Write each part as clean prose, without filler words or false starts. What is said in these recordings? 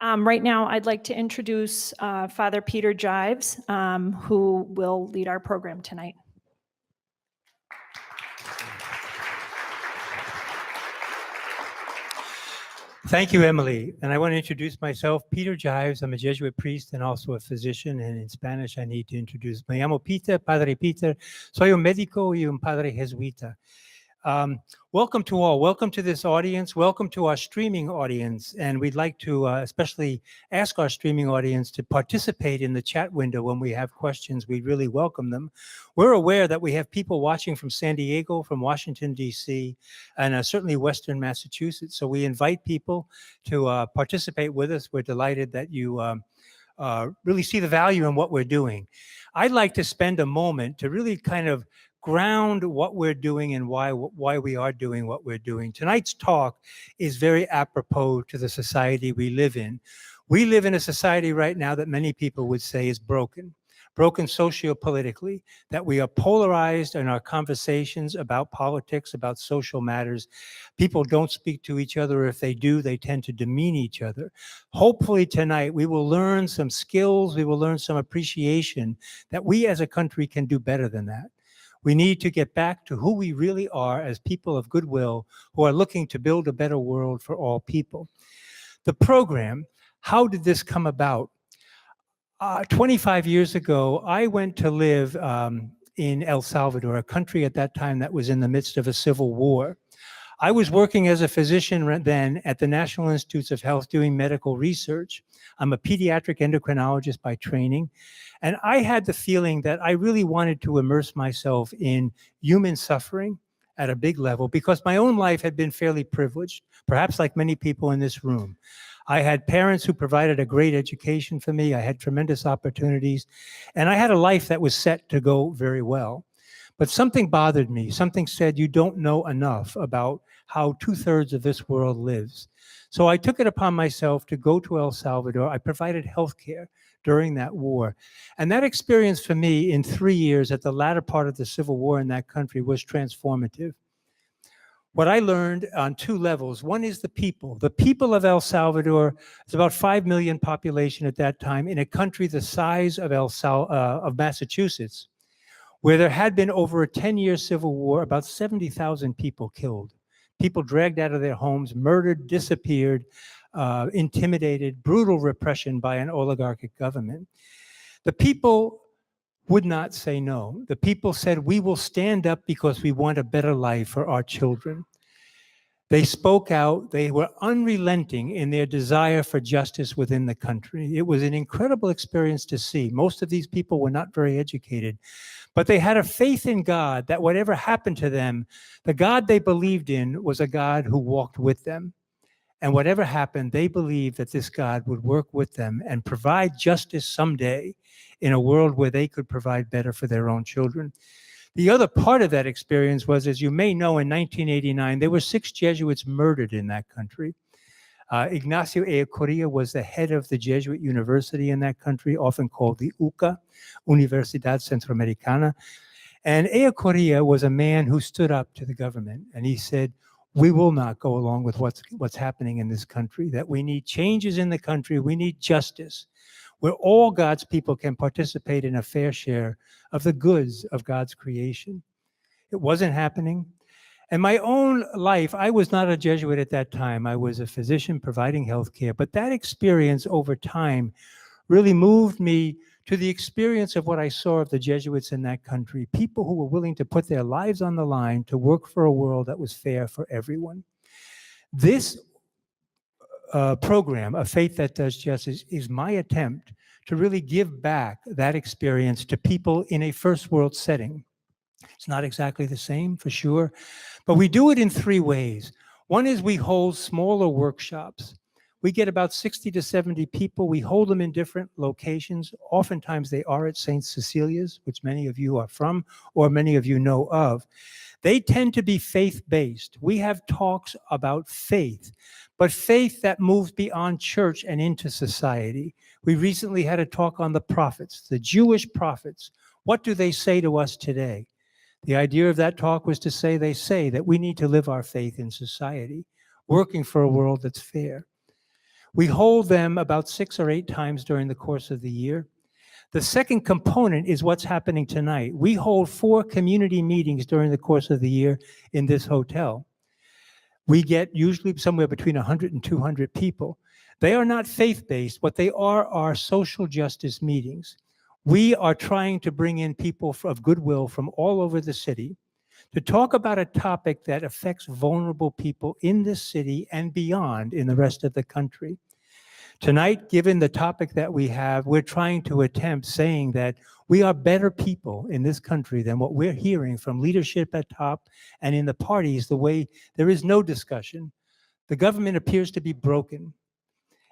Right now, I'd like to introduce Father Peter Jives, who will lead our program tonight. Thank you, Emily. And I want to introduce myself, Peter Jives. I'm a Jesuit priest and also a physician. And in Spanish, I need to introduce. Me llamo Peter, Padre Peter. Soy un médico y un padre jesuita. Welcome to all. Welcome to this audience. Welcome to our streaming audience. And we'd like to especially ask our streaming audience to participate in the chat window when we have questions. We really welcome them. We're aware that we have people watching from San Diego, from Washington, D.C., and certainly Western Massachusetts. So we invite people to participate with us. We're delighted that you really see the value in what we're doing. I'd like to spend a moment to really kind of ground what we're doing and why we are doing what we're doing. Tonight's talk is very apropos to the society we live in. We live in a society right now that many people would say is broken socio-politically, that we are polarized in our conversations about politics, about social matters. People don't speak to each other. If they do, they tend to demean each other. Hopefully tonight we will learn some skills, we will learn some appreciation that we as a country can do better than that. We need to get back to who we really are as people of goodwill who are looking to build a better world for all people. The program, how did this come about? 25 years ago, I went to live in El Salvador, a country at that time that was in the midst of a civil war. I was working as a physician then at the National Institutes of Health doing medical research. I'm a pediatric endocrinologist by training. And I had the feeling that I really wanted to immerse myself in human suffering at a big level because my own life had been fairly privileged, perhaps like many people in this room. I had parents who provided a great education for me. I had tremendous opportunities, and I had a life that was set to go very well. But something bothered me. Something said, you don't know enough about how 2/3 of this world lives. So I took it upon myself to go to El Salvador. I provided healthcare during that war. And that experience for me in 3 years at the latter part of the Civil War in that country was transformative. What I learned on two levels, one is the people. The people of El Salvador, it's about 5 million population at that time in a country the size of of Massachusetts, where there had been over a 10-year civil war, about 70,000 people killed. People dragged out of their homes, murdered, disappeared, intimidated, brutal repression by an oligarchic government. The people would not say no. The people said, we will stand up because we want a better life for our children. They spoke out. They were unrelenting in their desire for justice within the country. It was an incredible experience to see. Most of these people were not very educated, but they had a faith in God that whatever happened to them, the God they believed in was a God who walked with them. And whatever happened, they believed that this God would work with them and provide justice someday in a world where they could provide better for their own children. The other part of that experience was, as you may know, in 1989, there were 6 Jesuits murdered in that country. Ignacio Ellacuría was the head of the Jesuit university in that country, often called the UCA, Universidad Centroamericana. And Ellacuría was a man who stood up to the government, and he said, we will not go along with what's happening in this country, that we need changes in the country, we need justice, where all God's people can participate in a fair share of the goods of God's creation. It wasn't happening. And my own life, I was not a Jesuit at that time. I was a physician providing healthcare, but that experience over time really moved me to the experience of what I saw of the Jesuits in that country, people who were willing to put their lives on the line to work for a world that was fair for everyone. This program, A Faith That Does Justice, is my attempt to really give back that experience to people in a first world setting. It's not exactly the same, for sure, but we do it in 3 ways. One is we hold smaller workshops. We get about 60 to 70 people. We hold them in different locations. Oftentimes they are at St. Cecilia's, which many of you are from, or many of you know of. They tend to be faith-based. We have talks about faith, but faith that moves beyond church and into society. We recently had a talk on the prophets, the Jewish prophets. What do they say to us today? The idea of that talk was to say, they say that we need to live our faith in society, working for a world that's fair. We hold them about 6 or 8 times during the course of the year. The second component is what's happening tonight. We hold 4 community meetings during the course of the year in this hotel. We get usually somewhere between 100 and 200 people. They are not faith-based. What they are social justice meetings. We are trying to bring in people of goodwill from all over the city to talk about a topic that affects vulnerable people in this city and beyond in the rest of the country. Tonight, given the topic that we have, we're trying to attempt saying that we are better people in this country than what we're hearing from leadership at top and in the parties, the way there is no discussion. The government appears to be broken.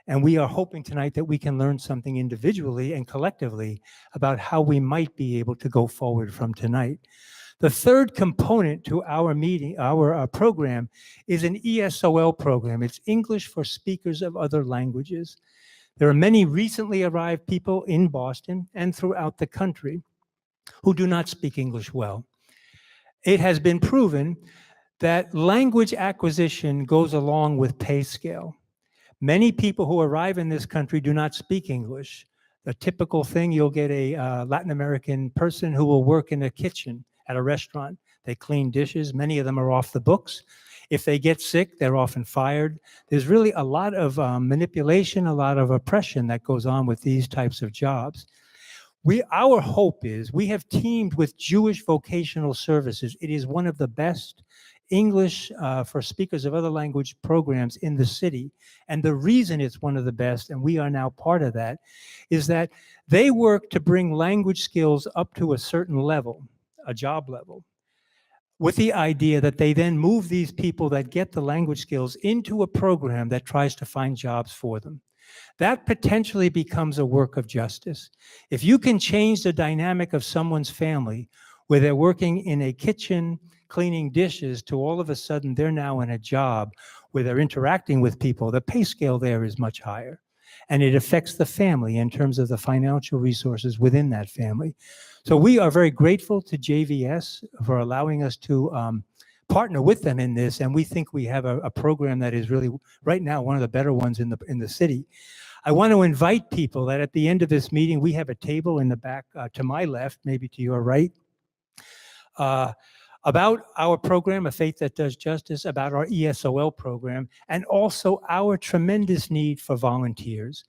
And we are hoping tonight that we can learn something individually and collectively about how we might be able to go forward from tonight. The third component to our meeting, our program, is an ESOL program. It's English for Speakers of Other Languages. There are many recently arrived people in Boston and throughout the country who do not speak English well. It has been proven that language acquisition goes along with pay scale. Many people who arrive in this country do not speak English. The typical thing, you'll get a Latin American person who will work in a kitchen at a restaurant. They clean dishes. Many of them are off the books. If they get sick, they're often fired. There's really a lot of manipulation, a lot of oppression that goes on with these types of jobs. Our hope is we have teamed with Jewish Vocational Services. It is one of the best English for speakers of other language programs in the city. And the reason it's one of the best, and we are now part of that, is that they work to bring language skills up to a certain level, a job level, with the idea that they then move these people that get the language skills into a program that tries to find jobs for them. That potentially becomes a work of justice. If you can change the dynamic of someone's family where they're working in a kitchen, cleaning dishes, to all of a sudden they're now in a job where they're interacting with people, the pay scale there is much higher. And it affects the family in terms of the financial resources within that family. So we are very grateful to JVS for allowing us to partner with them in this. And we think we have a program that is really, right now, one of the better ones in the city. I want to invite people that at the end of this meeting, we have a table in the back to my left, maybe to your right, about our program, A Faith That Does Justice, about our ESOL program, and also our tremendous need for volunteers.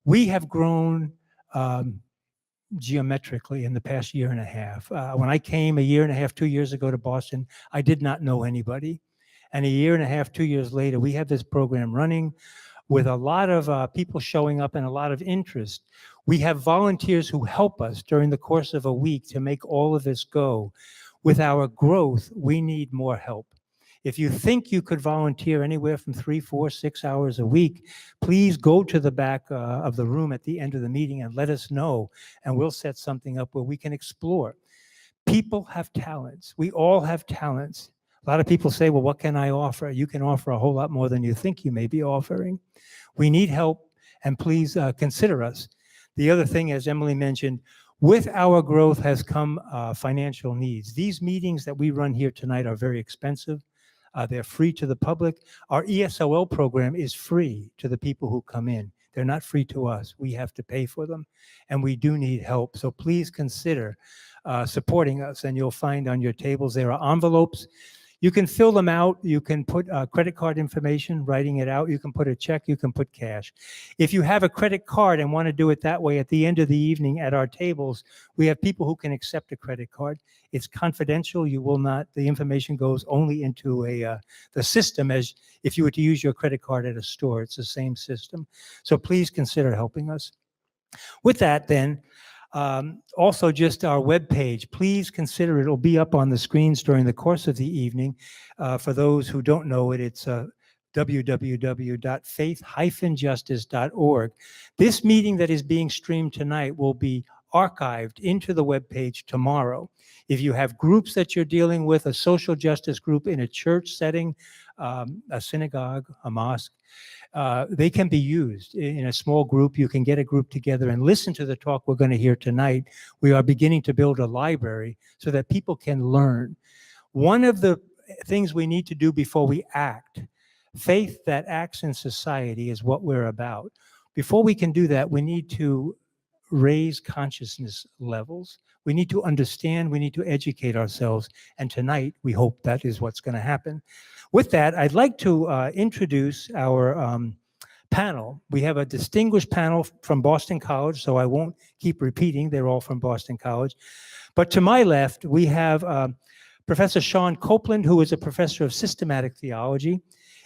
We have grown geometrically in the past year and a half. When I came a year and a half, 2 years ago to Boston, I did not know anybody. And a year and a half, 2 years later, we have this program running with a lot of people showing up and a lot of interest. We have volunteers who help us during the course of a week to make all of this go. With our growth, we need more help. If you think you could volunteer anywhere from 3, 4, 6 hours a week, please go to the back of the room at the end of the meeting and let us know, and we'll set something up where we can explore. People have talents. We all have talents. A lot of people say, well, what can I offer? You can offer a whole lot more than you think you may be offering. We need help, and please consider us. The other thing, as Emily mentioned, with our growth has come financial needs. These meetings that we run here tonight are very expensive. They're free to the public. Our ESOL program is free to the people who come in. They're not free to us. We have to pay for them, and we do need help. So please consider supporting us, and you'll find on your tables there are envelopes. You can fill them out. You can put credit card information, writing it out. You can put a check. You can put cash. If you have a credit card and want to do it that way, at the end of the evening at our tables, we have people who can accept a credit card. It's confidential. You will not, the information goes only into the system as if you were to use your credit card at a store. It's the same system. So please consider helping us. With that, then, also just our webpage, please consider it'll be up on the screens during the course of the evening. For those who don't know it, it's www.faith-justice.org. This meeting that is being streamed tonight will be archived into the webpage tomorrow. If you have groups that you're dealing with, a social justice group in a church setting, a synagogue, a mosque, they can be used in a small group. You can get a group together and listen to the talk we're going to hear tonight. We are beginning to build a library so that people can learn. One of the things we need to do before we act, Faith that acts in society is what we're about. Before we can do that, we need to raise consciousness levels. We need to understand, we need to educate ourselves. And tonight, we hope that is what's going to happen. With that, I'd like to introduce our panel. We have a distinguished panel from Boston College, so I won't keep repeating. They're all from Boston College. But to my left, we have Professor Sean Copeland, who is a professor of systematic theology.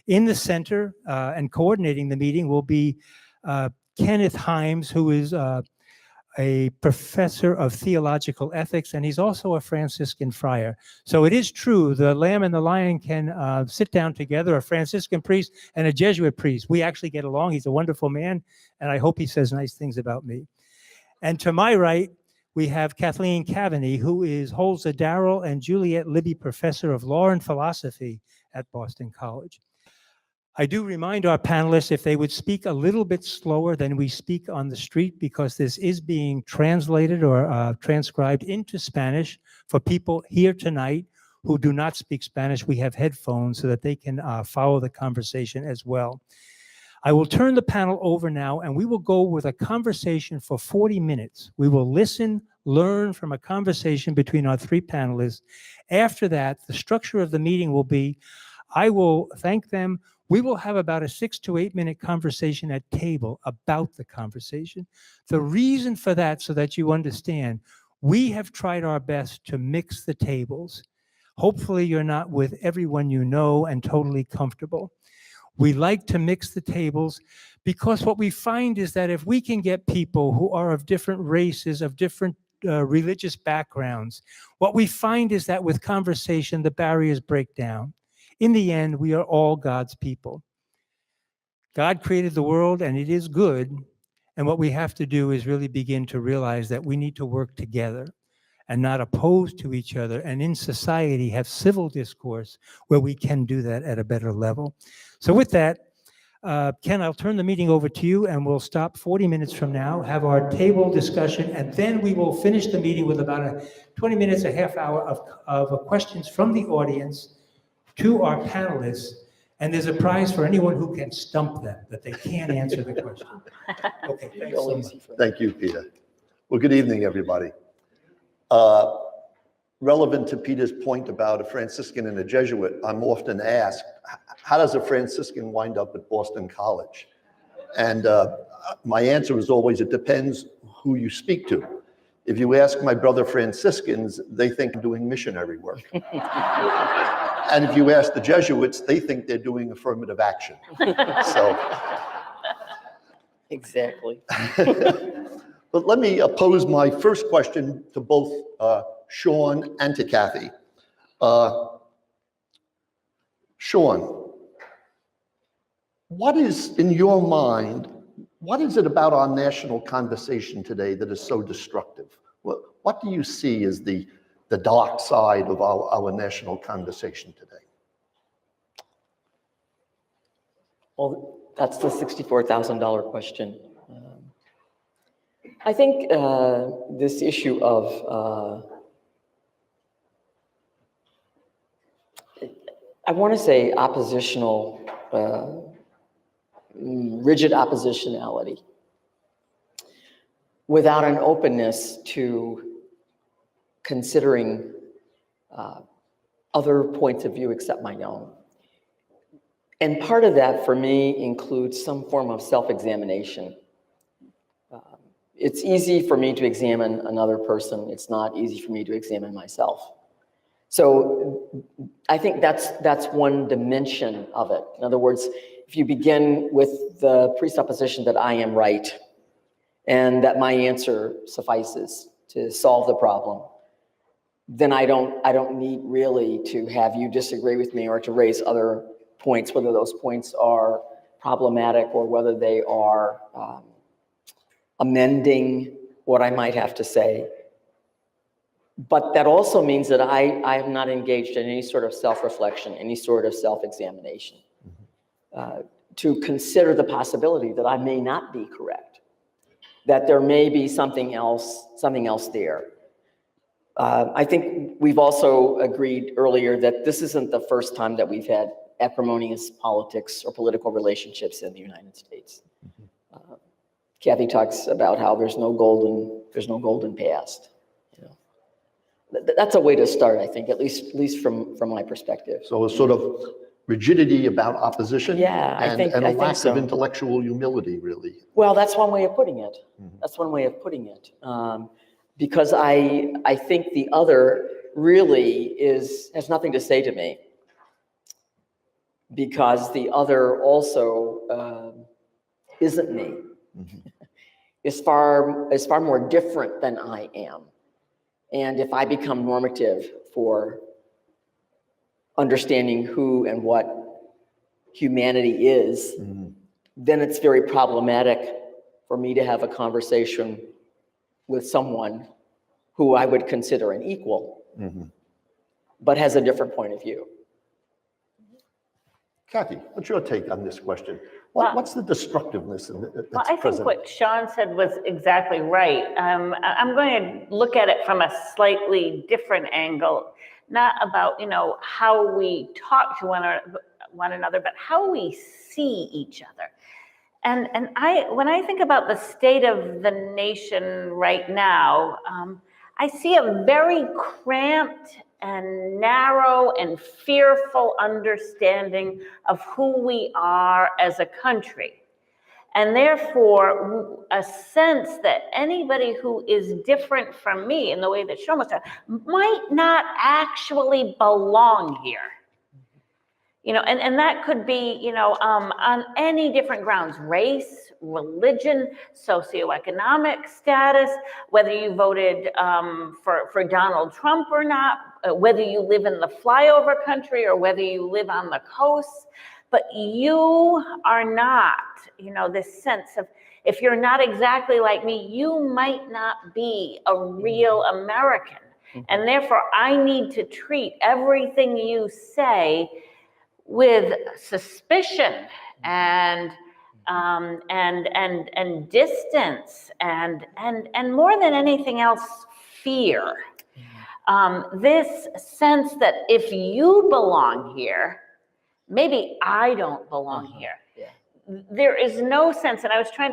In the center and coordinating the meeting will be Kenneth Himes, who is a professor of theological ethics, and he's also a Franciscan friar. So it is true, the lamb and the lion can sit down together, a Franciscan priest and a Jesuit priest. We actually get along. He's a wonderful man, and I hope he says nice things about me. And to my right, we have Kathleen Cavaney, who holds the Darrell and Juliet Libby Professor of Law and Philosophy at Boston College. I do remind our panelists if they would speak a little bit slower than we speak on the street, because this is being translated or transcribed into Spanish for people here tonight who do not speak Spanish. We have headphones so that they can follow the conversation as well. I will turn the panel over now, and we will go with a conversation for 40 minutes. We will listen, learn from a conversation between our three panelists. After that, the structure of the meeting will be, I will thank them. We will have about a 6 to 8 minute conversation at table about the conversation. The reason for that, so that you understand, we have tried our best to mix the tables. Hopefully you're not with everyone you know and totally comfortable. We like to mix the tables because what we find is that if we can get people who are of different races, of different religious backgrounds, what we find is that with conversation, the barriers break down. In the end, we are all God's people. God created the world and it is good. And what we have to do is really begin to realize that we need to work together and not opposed to each other, and in society have civil discourse where we can do that at a better level. So with that, Ken, I'll turn the meeting over to you, and we'll stop 40 minutes from now, have our table discussion, and then we will finish the meeting with about 20 minutes, a half hour of questions from the audience to our panelists. And there's a prize for anyone who can stump them, that they can't answer the question. Okay, thanks so much. Thank you, Peter. Well, good evening, everybody. Relevant to Peter's point about a Franciscan and a Jesuit, I'm often asked, how does a Franciscan wind up at Boston College? And my answer is always, it depends who you speak to. If you ask my brother Franciscans, they think I'm doing missionary work. And if you ask the Jesuits, they think they're doing affirmative action. So. Exactly. But let me pose my first question to both Sean and to Kathy. Sean, what is, in your mind, what is it about our national conversation today that is so destructive? What do you see as the dark side of our national conversation today? Well, that's the $64,000 question. I think this issue of, I want to say oppositional, rigid oppositionality, without an openness to considering other points of view except my own. And part of that for me includes some form of self-examination. It's easy for me to examine another person. It's not easy for me to examine myself. So I think that's one dimension of it. In other words, if you begin with the presupposition that I am right and that my answer suffices to solve the problem, then I don't need really to have you disagree with me or to raise other points, whether those points are problematic or whether they are amending what I might have to say. But that also means that I have not engaged in any sort of self-reflection, any sort of self-examination, to consider the possibility that I may not be correct, that there may be something else there. I think we've also agreed earlier that this isn't the first time that we've had acrimonious politics or political relationships in the United States. Kathy talks about how there's no golden past. You know, that's a way to start, I think, at least from my perspective. So a sort of rigidity about opposition, Yeah, I think a lack so. of intellectual humility, really. Well, that's one way of putting it. That's one way of putting it. Because I think the other really has nothing to say to me. Because the other also isn't me. Is far more different than I am. And if I become normative for understanding who and what humanity is, then it's very problematic for me to have a conversation with someone who I would consider an equal, but has a different point of view. Kathy, what's your take on this question? What's the destructiveness that's Well, I think what Sean said was exactly right. I'm going to look at it from a slightly different angle, not about, how we talk to one another, but how we see each other. And when I think about the state of the nation right now, I see a very cramped and narrow and fearful understanding of who we are as a country. And therefore, a sense that anybody who is different from me in the way that Sean was talking might not actually belong here. And that could be, on any different grounds: race, religion, socioeconomic status, whether you voted for Donald Trump or not, whether you live in the flyover country or whether you live on the coast. But you are not, this sense of, if you're not exactly like me, you might not be a real American. And therefore, I need to treat everything you say with suspicion and distance and more than anything else, fear. This sense that if you belong here, maybe I don't belong here. There is no sense, and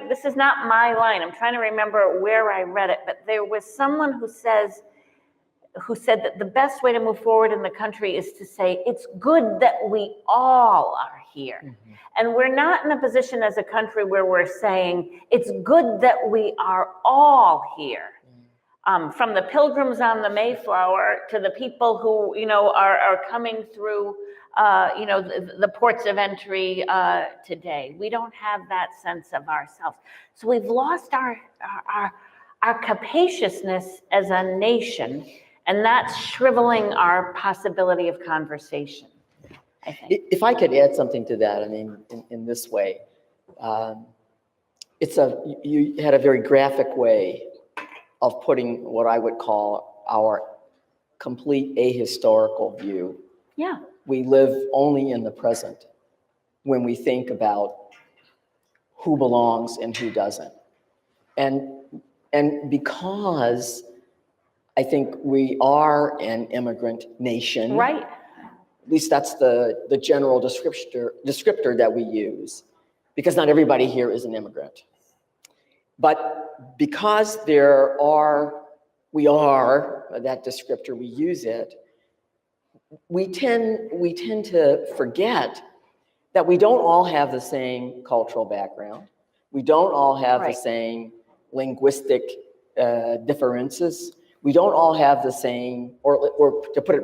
this is not my line, I'm trying to remember where I read it, but there was someone who said that the best way to move forward in the country is to say, it's good that we all are here. And we're not in a position as a country where we're saying, it's good that we are all here. From the pilgrims on the Mayflower to the people who, are coming through, the ports of entry today. We don't have that sense of ourselves. So we've lost our capaciousness as a nation, and that's shriveling our possibility of conversation, I think. If I could add something to that, in this way, you had a very graphic way of putting what I would call our complete ahistorical view. Yeah. We live only in the present when we think about who belongs and who doesn't. And because I think we are an immigrant nation. Right. At least that's the general descriptor that we use, because not everybody here is an immigrant. But because we are that descriptor, we use it, we tend to forget that we don't all have the same cultural background. We don't all have the same linguistic differences. We don't all have the same, or to put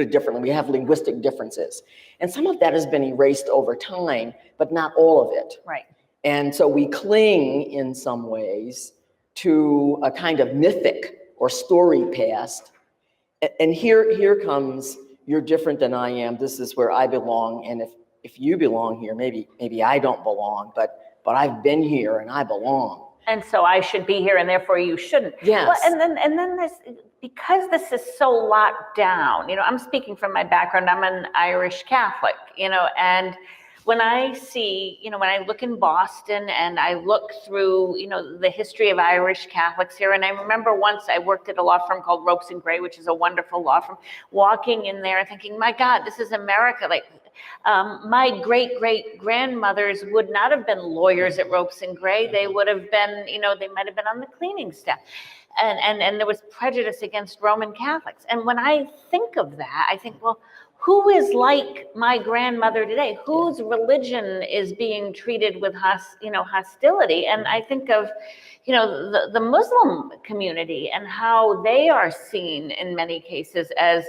it differently, we have linguistic differences. And some of that has been erased over time, but not all of it. Right. And so we cling in some ways to a kind of mythic or story past. And here comes, you're different than I am. This is where I belong. And if you belong here, maybe I don't belong, but I've been here and I belong. And so I should be here, and therefore you shouldn't. Yes. Well, and then this, because this is so locked down. I'm speaking from my background. I'm an Irish Catholic. And when I see, when I look in Boston and I look through, the history of Irish Catholics here, and I remember once I worked at a law firm called Ropes and Gray, which is a wonderful law firm, walking in there and thinking, my God, this is America. Like, My great-great-grandmothers would not have been lawyers at Ropes and Gray. They would have been, they might have been on the cleaning staff. And there was prejudice against Roman Catholics. And when I think of that, I think, well, who is like my grandmother today? Whose religion is being treated with hostility? And I think of, the Muslim community and how they are seen in many cases as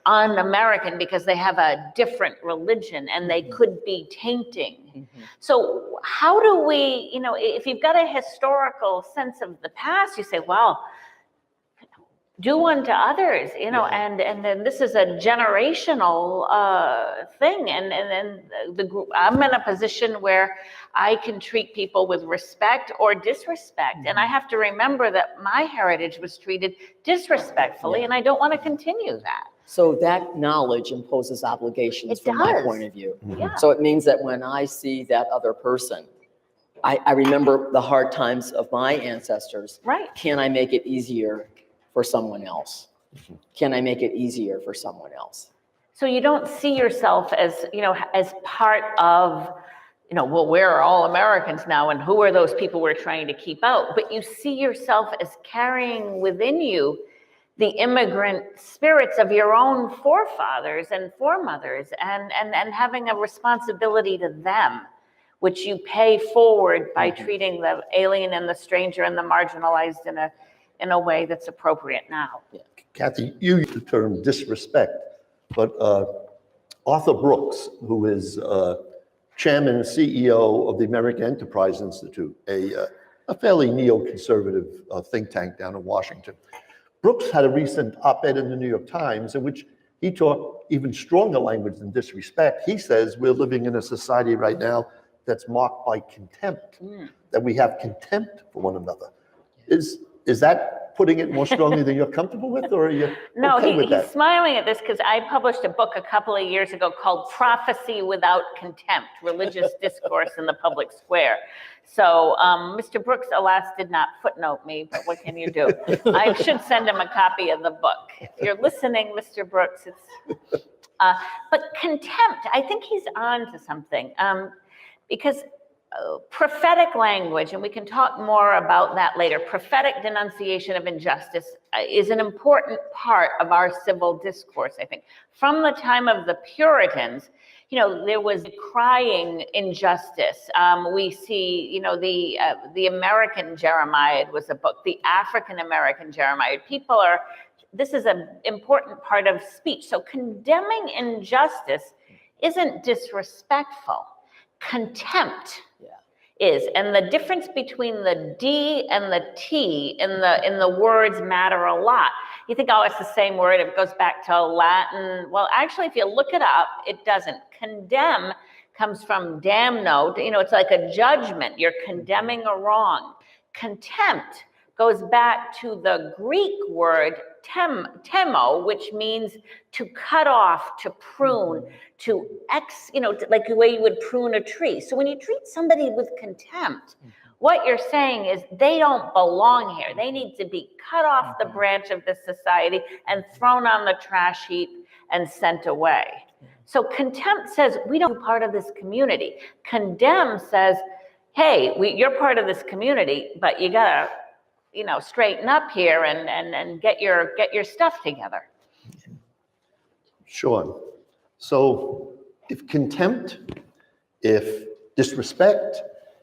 un-American because they have a different religion and they could be tainting. So how do we, if you've got a historical sense of the past, you say, well, do unto others, and then this is a generational thing. And then I'm in a position where I can treat people with respect or disrespect. And I have to remember that my heritage was treated disrespectfully, and I don't want to continue that. So that knowledge imposes obligations from my point of view. Yeah. So it means that when I see that other person, I remember the hard times of my ancestors. Right. Can I make it easier for someone else? Can I make it easier for someone else? So you don't see yourself as, as part of, well, we're all Americans now, and who are those people we're trying to keep out? But you see yourself as carrying within you the immigrant spirits of your own forefathers and foremothers, and having a responsibility to them, which you pay forward by treating the alien and the stranger and the marginalized in a way that's appropriate now. Yeah. Kathy, you used the term disrespect, but Arthur Brooks, who is chairman and CEO of the American Enterprise Institute, a fairly neoconservative think tank down in Washington. Brooks had a recent op-ed in the New York Times in which he talked even stronger language than disrespect. He says we're living in a society right now that's marked by contempt, that we have contempt for one another. Is that putting it more strongly than you're comfortable with, or are you No, okay with that? He's smiling at this because I published a book a couple of years ago called Prophecy Without Contempt, Religious Discourse in the Public Square. So Mr. Brooks, alas, did not footnote me, but what can you do? I should send him a copy of the book. If you're listening, Mr. Brooks, but contempt, I think he's on to something, because prophetic language, and we can talk more about that later, prophetic denunciation of injustice is an important part of our civil discourse, I think. From the time of the Puritans, there was crying injustice. We see, the American Jeremiah was a book, the African American Jeremiah. This is an important part of speech. So condemning injustice isn't disrespectful. Contempt is, and the difference between the D and the T in the words matter a lot. You think, oh, it's the same word, it goes back to Latin. Well, actually, if you look it up, it doesn't. Condemn comes from damno, it's like a judgment. You're condemning a wrong. Contempt goes back to the Greek word temo, which means to cut off, to prune, to like the way you would prune a tree. So when you treat somebody with contempt, what you're saying is they don't belong here. They need to be cut off the branch of this society and thrown on the trash heap and sent away. So contempt says we don't be part of this community. Condemn says, hey, you're part of this community, but you gotta straighten up here and get your stuff together. Sure. So if contempt, if disrespect,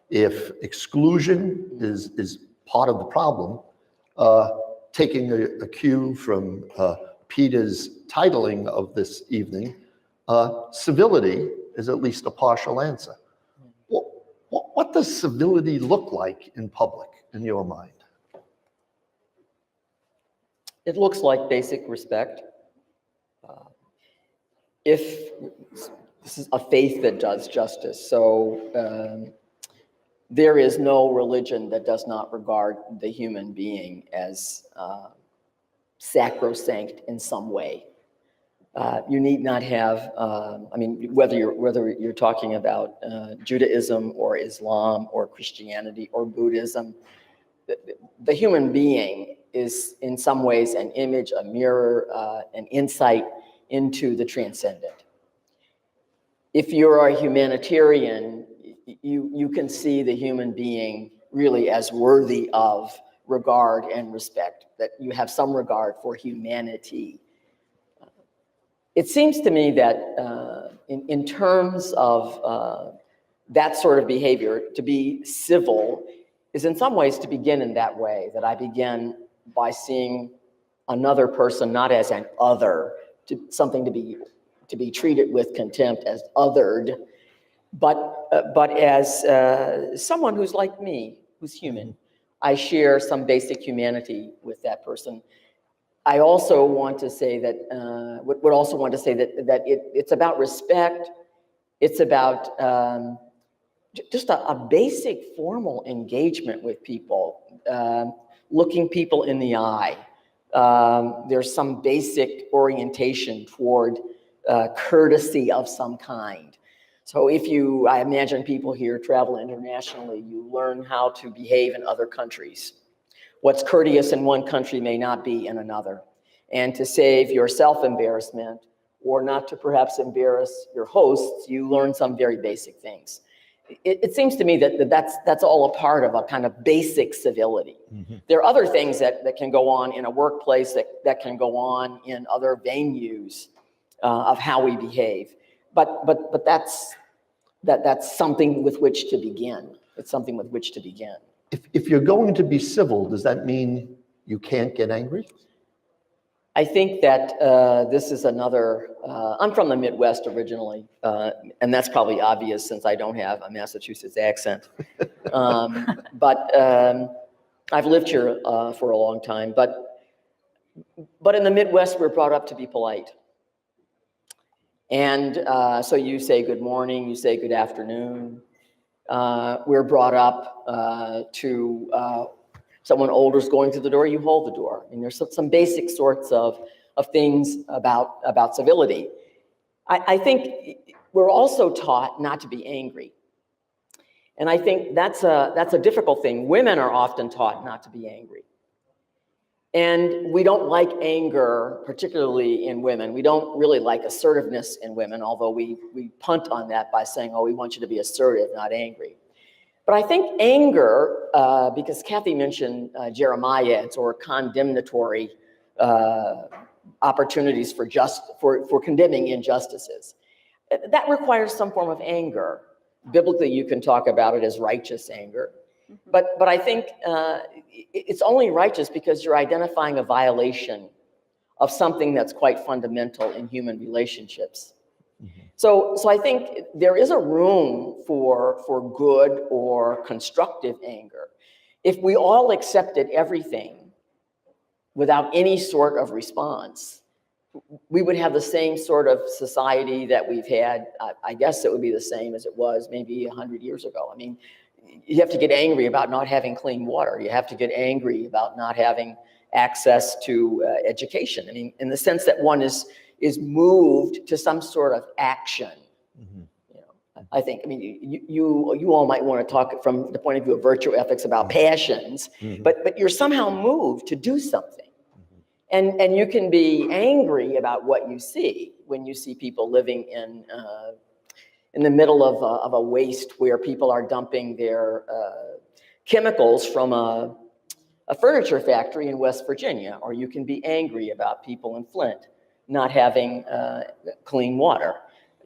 if exclusion is part of the problem, taking a cue from Peter's titling of this evening, civility is at least a partial answer. What does civility look like in public, in your mind? It looks like basic respect. If this is a faith that does justice, so there is no religion that does not regard the human being as sacrosanct in some way. You need not have, whether you're talking about Judaism or Islam or Christianity or Buddhism, the human being is in some ways an image, a mirror, an insight into the transcendent. if you're a humanitarian, you can see the human being really as worthy of regard and respect, that you have some regard for humanity. It seems to me that in terms of that sort of behavior, to be civil is in some ways to begin in that way, that I begin by seeing another person not as an other, something to be treated with contempt, as othered, but as someone who's like me, who's human. I share some basic humanity with that person. I also want to say that, would also want to say that it's about respect. It's about just a basic formal engagement with people, looking people in the eye. There's some basic orientation toward courtesy of some kind. So I imagine people here travel internationally, you learn how to behave in other countries. What's courteous in one country may not be in another. And to save yourself embarrassment, or not to perhaps embarrass your hosts, you learn some very basic things. It seems to me that that's all a part of a kind of basic civility. Mm-hmm. There are other things that can go on in a workplace, that can go on in other venues of how we behave. But that's something with which to begin. It's something with which to begin. If you're going to be civil, does that mean you can't get angry? I think that this is another, I'm from the Midwest originally, and that's probably obvious since I don't have a Massachusetts accent. But I've lived here for a long time, but in the Midwest, we're brought up to be polite. And so you say good morning, you say good afternoon. We're brought up to someone older's going through the door, you hold the door. And there's some basic sorts of things about civility. I think we're also taught not to be angry. And I think that's a difficult thing. Women are often taught not to be angry. And we don't like anger, particularly in women. We don't really like assertiveness in women, although we punt on that by saying, oh, we want you to be assertive, not angry. But I think anger, because Kathy mentioned Jeremiah, or condemnatory opportunities for condemning injustices. That requires some form of anger. Biblically, you can talk about it as righteous anger. But I think it's only righteous because you're identifying a violation of something that's quite fundamental in human relationships. Mm-hmm. So I think there is a room for good or constructive anger. If we all accepted everything without any sort of response, we would have the same sort of society that we've had. I guess it would be the same as it was maybe 100 years ago. I mean, you have to get angry about not having clean water. You have to get angry about not having access to education. I mean, in the sense that one is moved to some sort of action. Mm-hmm. You know, I think. I mean, you all might want to talk from the point of view of virtue ethics about passions, mm-hmm. but you're somehow moved to do something, mm-hmm. and you can be angry about what you see when you see people living in the middle of a waste where people are dumping their chemicals from a furniture factory in West Virginia, or you can be angry about people in Flint not having clean water.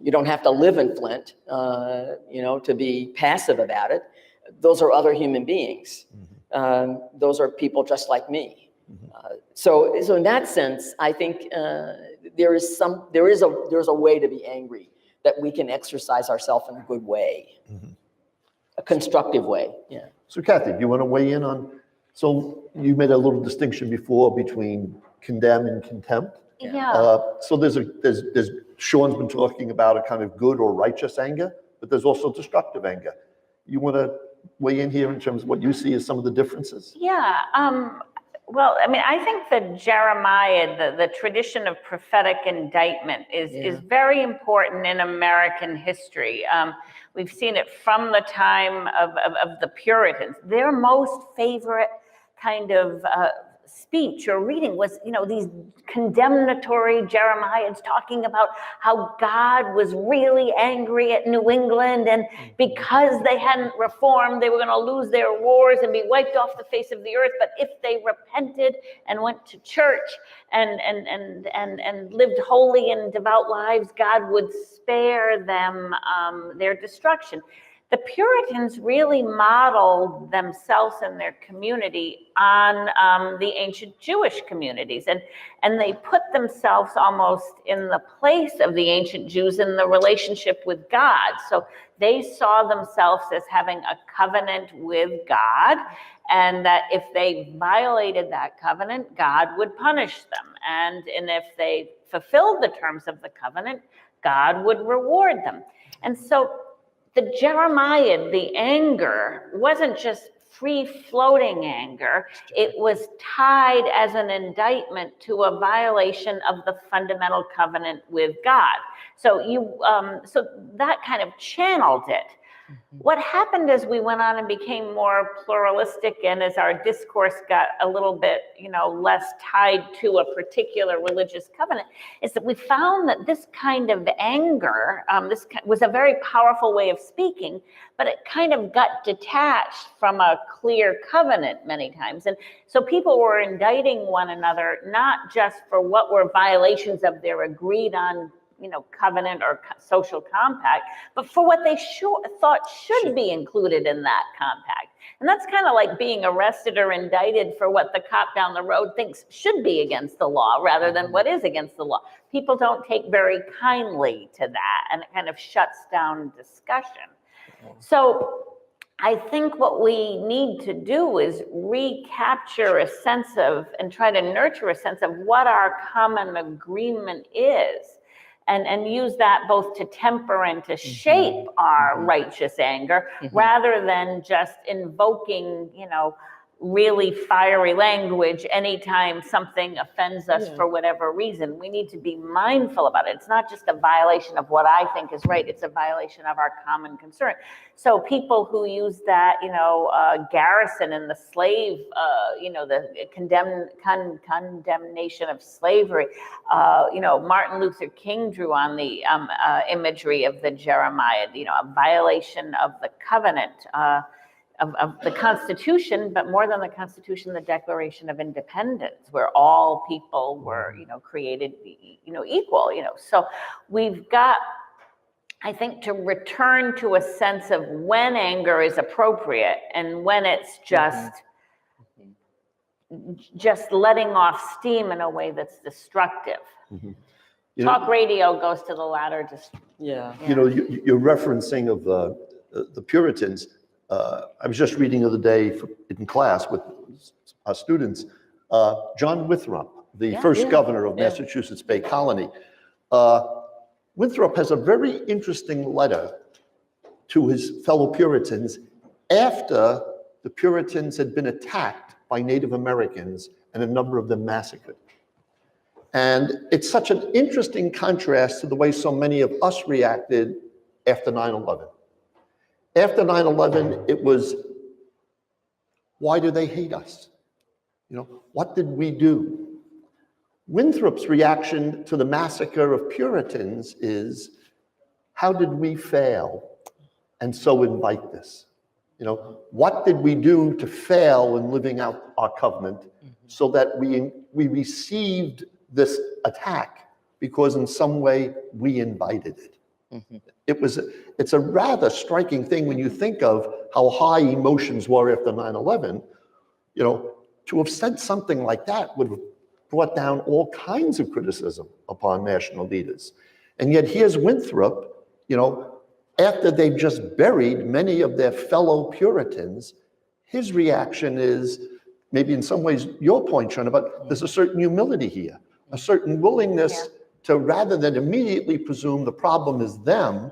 You don't have to live in Flint, to be passive about it. Those are other human beings. Mm-hmm. Those are people just like me. Mm-hmm. So in that sense, I think there is a way to be angry, that we can exercise ourselves in a good way, mm-hmm. a constructive way. Yeah. So Kathy, do you want to weigh in on? So you made a little distinction before between condemn and contempt. Yeah. So there's Sean's been talking about a kind of good or righteous anger, but there's also destructive anger. You want to weigh in here in terms of what you see as some of the differences? Yeah. Well, I mean, I think that Jeremiah, the tradition of prophetic indictment is very important in American history. We've seen it from the time of the Puritans. Their most favorite kind of speech or reading was, these condemnatory Jeremiads talking about how God was really angry at New England, and because they hadn't reformed, they were going to lose their wars and be wiped off the face of the earth. But if they repented and went to church and lived holy and devout lives, God would spare them their destruction. The Puritans really modeled themselves and their community on the ancient Jewish communities, and they put themselves almost in the place of the ancient Jews in the relationship with God. So they saw themselves as having a covenant with God, and that if they violated that covenant, God would punish them. And if they fulfilled the terms of the covenant, God would reward them. And so the Jeremiad, the anger, wasn't just free-floating anger. It was tied as an indictment to a violation of the fundamental covenant with God. So so that kind of channeled it. What happened as we went on and became more pluralistic, and as our discourse got a little bit, less tied to a particular religious covenant, is that we found that this kind of anger, this was a very powerful way of speaking, but it kind of got detached from a clear covenant many times. And so people were indicting one another, not just for what were violations of their agreed on covenant or social compact, but for what they thought should be included in that compact. And that's kind of like being arrested or indicted for what the cop down the road thinks should be against the law rather than what is against the law. People don't take very kindly to that, and it kind of shuts down discussion. So I think what we need to do is recapture a sense of, and try to nurture a sense of what our common agreement is. And use that both to temper and to shape our righteous anger, rather than just invoking, really fiery language anytime something offends us for whatever reason. We need to be mindful about it. It's not just a violation of what I think is right, it's a violation of our common concern. So people who use that, Garrison and the slave, the condemnation of slavery, Martin Luther King drew on the imagery of the Jeremiad, a violation of the covenant, of the Constitution, but more than the Constitution, the Declaration of Independence, where all people were, created, equal, So we've got, I think, to return to a sense of when anger is appropriate and when it's just letting off steam in a way that's destructive. Talk radio goes to the latter. You're referencing of the Puritans. I was just reading the other day in class with our students, John Winthrop, the first governor of Massachusetts Bay Colony. Winthrop has a very interesting letter to his fellow Puritans after the Puritans had been attacked by Native Americans and a number of them massacred. And it's such an interesting contrast to the way so many of us reacted after 9/11. After 9/11, it was, why do they hate us? What did we do? Winthrop's reaction to the massacre of Puritans is, how did we fail and so invite this? What did we do to fail in living out our covenant so that we received this attack because in some way we invited it? It's a rather striking thing when you think of how high emotions were after 9/11. To have said something like that would have brought down all kinds of criticism upon national leaders. And yet here's Winthrop, after they've just buried many of their fellow Puritans, his reaction is, maybe in some ways your point, Sean, but there's a certain humility here, a certain willingness to, rather than immediately presume the problem is them,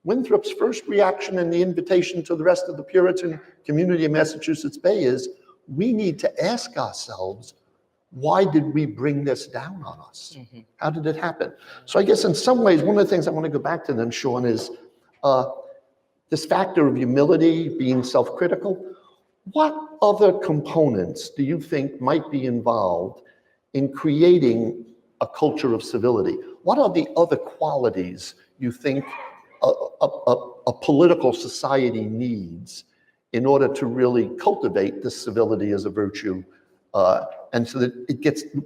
Winthrop's first reaction and the invitation to the rest of the Puritan community of Massachusetts Bay is, we need to ask ourselves, why did we bring this down on us? How did it happen? So I guess in some ways, one of the things I want to go back to then, Sean, is this factor of humility, being self-critical. What other components do you think might be involved in creating a culture of civility? What are the other qualities you think a political society needs in order to really cultivate this civility as a virtue, and so that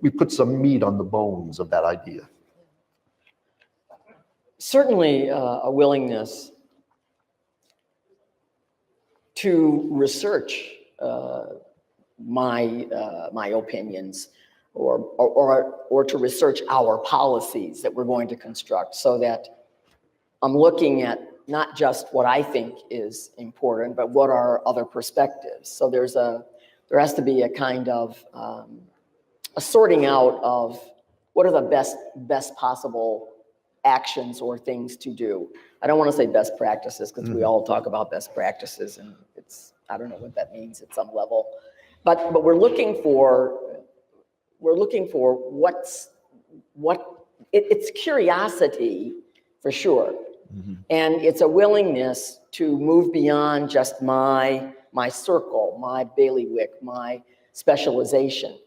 we put some meat on the bones of that idea? Certainly a willingness to research my opinions, or to research our policies that we're going to construct, so that I'm looking at not just what I think is important, but what are other perspectives. So there has to be a kind of a sorting out of what are the best possible actions or things to do. I don't want to say best practices, because we all talk about best practices, and I don't know what that means at some level. But we're looking for it's curiosity for sure. And it's a willingness to move beyond just my circle, my bailiwick, my specialization.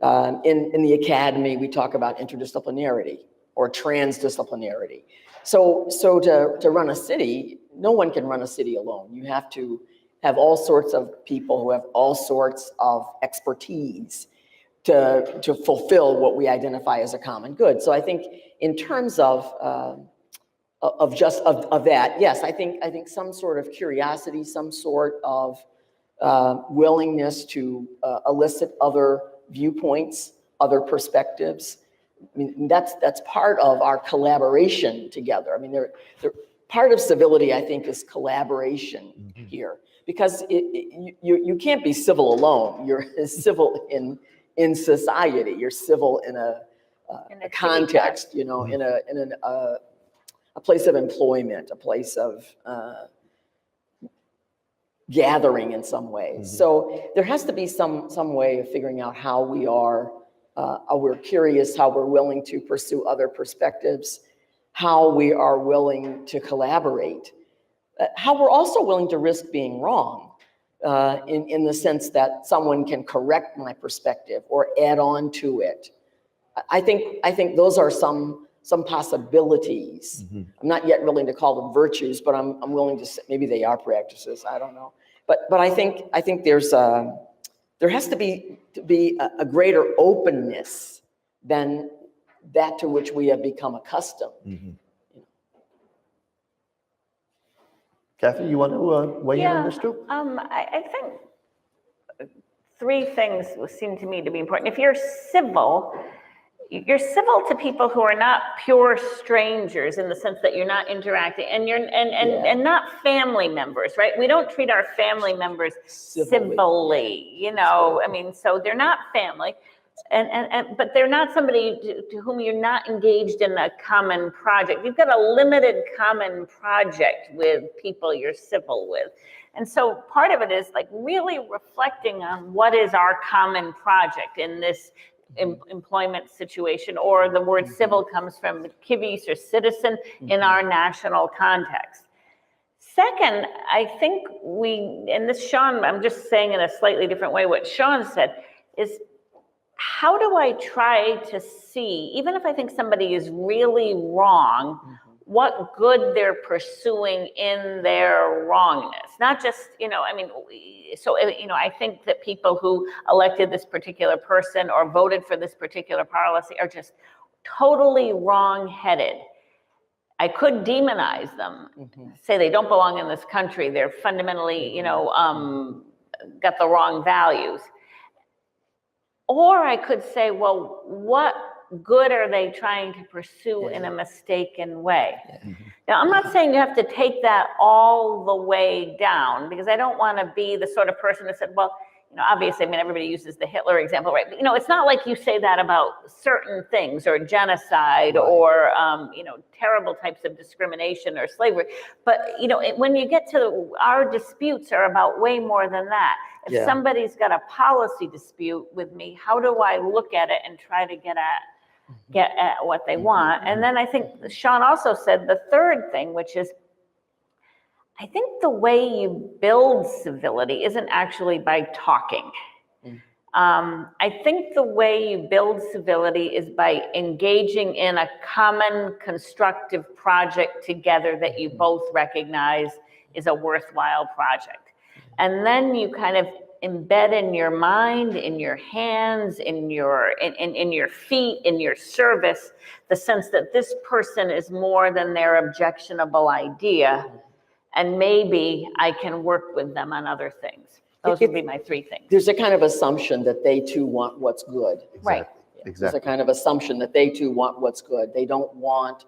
In the academy, we talk about interdisciplinarity or transdisciplinarity. So to run a city, no one can run a city alone. You have to have all sorts of people who have all sorts of expertise to fulfill what we identify as a common good. So I think in terms of that, yes, I think some sort of curiosity, some sort of willingness to elicit other viewpoints, other perspectives. I mean, that's part of our collaboration together. I mean, part of civility, I think, is collaboration here, because you can't be civil alone. You're civil in society. You're civil in a context, you know, in a place of employment, a place of gathering in some ways. So there has to be some way of figuring out how we're curious, how we're willing to pursue other perspectives, how we are willing to collaborate, how we're also willing to risk being wrong, in the sense that someone can correct my perspective or add on to it. I think those are some possibilities. I'm not yet willing to call them virtues, but I'm willing to say maybe they are practices. I don't know. But I think there has to be a greater openness than that to which we have become accustomed. Kathy, you want to weigh in on this too? I think three things seem to me to be important. If you're civil to people who are not pure strangers, in the sense that you're not interacting, and not family members, right? We don't treat our family members civilly, you know. I mean, so they're not family, but they're not somebody to whom you're not engaged in a common project. You've got a limited common project with people you're civil with. And so part of it is like really reflecting on what is our common project in this employment situation, or the word civil comes from civis, or citizen, in our national context. Second, I think and this Sean, I'm just saying in a slightly different way what Sean said, is how do I try to see, even if I think somebody is really wrong, what good they're pursuing in their wrongness? Not just, you know, I mean, so, you know, I think that people who elected this particular person or voted for this particular policy are just totally wrong-headed. I could demonize them, say they don't belong in this country, they're fundamentally, you know, got the wrong values. Or I could say, well, what good are they trying to pursue in a mistaken way? Now, I'm not saying you have to take that all the way down, because I don't want to be the sort of person that said, well, you know, obviously, I mean, everybody uses the Hitler example, right? But, you know, it's not like you say that about certain things, or genocide, or, you know, terrible types of discrimination or slavery. But, you know, when you get to our disputes are about way more than that. If somebody's got a policy dispute with me, how do I look at it and try to get at what they want? And then I think Sean also said the third thing, which is, I think the way you build civility isn't actually by talking. I think the way you build civility is by engaging in a common constructive project together that you both recognize is a worthwhile project. And then you kind of embed in your mind, in your hands, in your feet, in your service, the sense that this person is more than their objectionable idea, and maybe I can work with them on other things. Those would be my three things. There's a kind of assumption that they too want what's good. Right. Exactly. There's a kind of assumption that they too want what's good. They don't want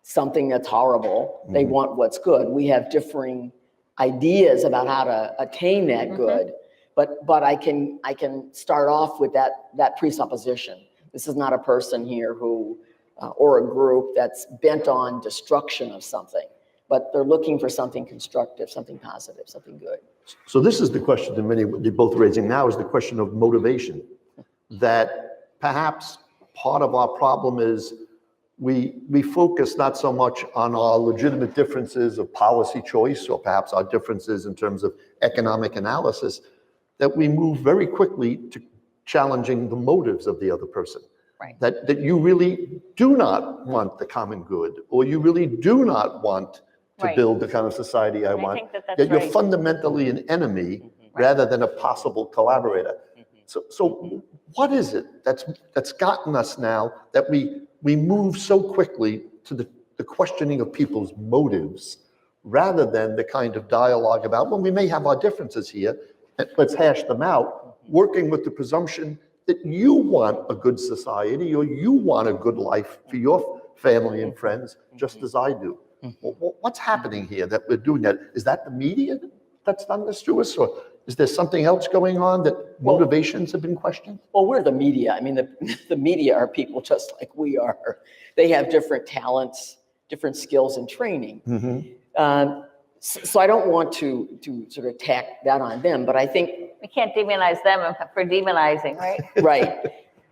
something that's horrible. They want what's good. We have differing ideas about how to attain that good, but I can start off with that presupposition. This is not a person here who, or a group that's bent on destruction of something, but they're looking for something constructive, something positive, something good. So this is the question that many, you're both raising now, is the question of motivation. That perhaps part of our problem is we focus not so much on our legitimate differences of policy choice, or perhaps our differences in terms of economic analysis, that we move very quickly to challenging the motives of the other person. Right. That you really do not want the common good, or you really do not want to build the kind of society I want. think that's That you're right. fundamentally an enemy rather than a possible collaborator. So what is it that's gotten us now that we move so quickly to the questioning of people's motives rather than the kind of dialogue about, well, we may have our differences here, let's hash them out, working with the presumption that you want a good society or you want a good life for your family and friends, just as I do. What's happening here that we're doing that? Is that the media that's done this to us, or is there something else going on that motivations have been questioned? Well, We're the media. I mean, the media are people just like we are. They have different talents, different skills and training. So I don't want to sort of tack that on them, but I think We can't demonize them for demonizing, right? right.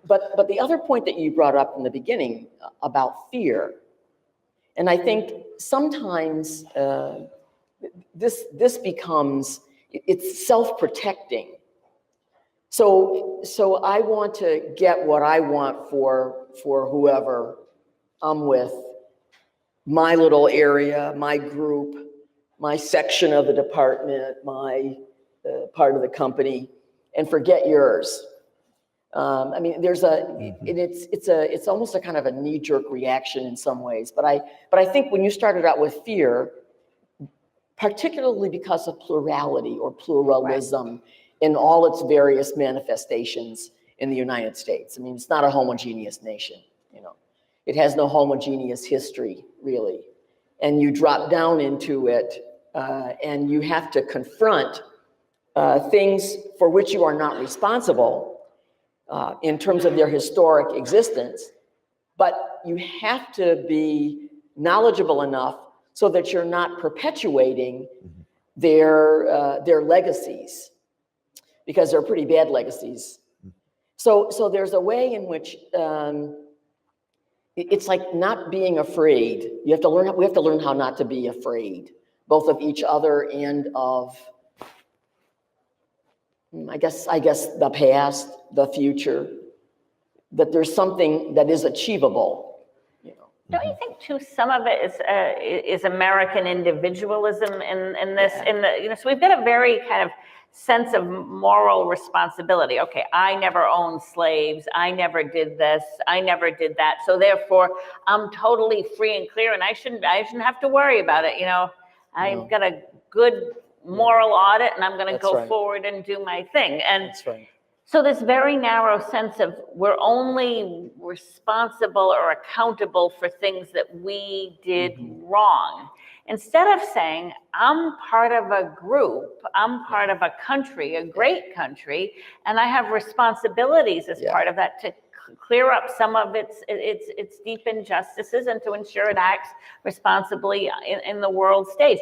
But the other point that you brought up in the beginning about fear, and I think sometimes this becomes, it's self-protecting. So I want to get what I want for whoever I'm with, my little area, my group, my section of the department, my part of the company, and forget yours. I mean, there's it's almost a kind of a knee-jerk reaction in some ways, but I think when you started out with fear, particularly because of plurality or pluralism in all its various manifestations in the United States. I mean, it's not a homogeneous nation, you know. It has no homogeneous history, really. And you drop down into it, and you have to confront things for which you are not responsible in terms of their historic existence, but you have to be knowledgeable enough so that you're not perpetuating their legacies, because they're pretty bad legacies. So there's a way in which it's like not being afraid. We have to learn how not to be afraid, both of each other and of, I guess the past, the future, that there's something that is achievable, you know. Don't you think too, some of it is American individualism in this, so we've got a very kind of sense of moral responsibility. Okay, I never owned slaves, I never did this, I never did that, so therefore I'm totally free and clear and I shouldn't have to worry about it, you know. I've got a good moral audit and I'm going to go forward and do my thing. And so this very narrow sense of we're only responsible or accountable for things that we did wrong. Instead of saying, I'm part of a group, I'm part of a country, a great country, and I have responsibilities as part of that to clear up some of its deep injustices and to ensure it acts responsibly in the world stage.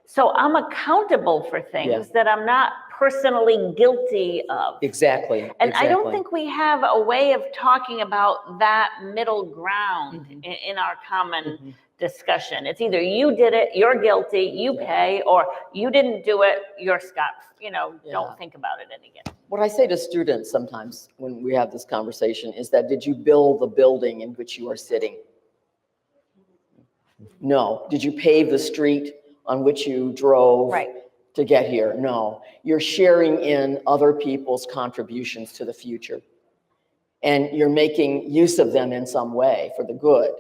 So I'm accountable for things that I'm not personally guilty of. Exactly. And I don't think we have a way of talking about that middle ground in our common discussion. It's either you did it, you're guilty, you pay, or you didn't do it, you're scot, don't think about it again. What I say to students sometimes when we have this conversation is that, did you build the building in which you are sitting? No. Did you pave the street on which you drove to get here? No. You're sharing in other people's contributions to the future. And you're making use of them in some way for the good.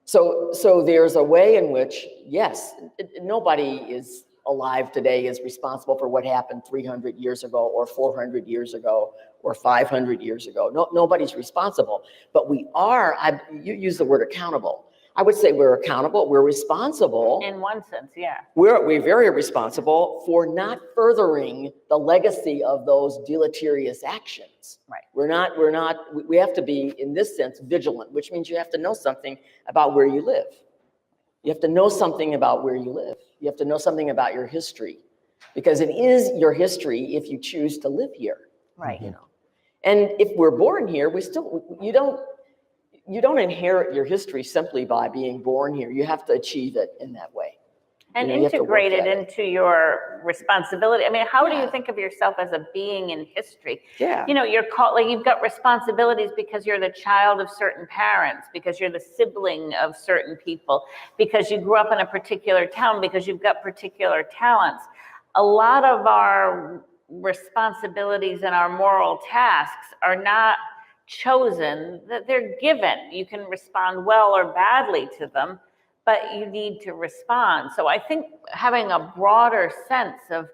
So there's a way in which, yes, nobody is alive today is responsible for what happened 300 years ago or 400 years ago or 500 years ago. No, nobody's responsible. But we are, you use the word accountable. I would say we're accountable, we're responsible. In one sense, yeah. We're very responsible for not furthering the legacy of those deleterious actions. Right. We have to be, in this sense, vigilant, which means you have to know something about where you live. You have to know something about where you live. You have to know something about your history, because it is your history if you choose to live here. Right. And if we're born here, you don't inherit your history simply by being born here. You have to achieve it in that way. And integrate it into your responsibility. I mean, how do you think of yourself as a being in history? Yeah. You're called, like, you've got responsibilities because you're the child of certain parents, because you're the sibling of certain people, because you grew up in a particular town, because you've got particular talents. A lot of our responsibilities and our moral tasks are not chosen, that they're given. You can respond well or badly to them, but you need to respond. So I think having a broader sense of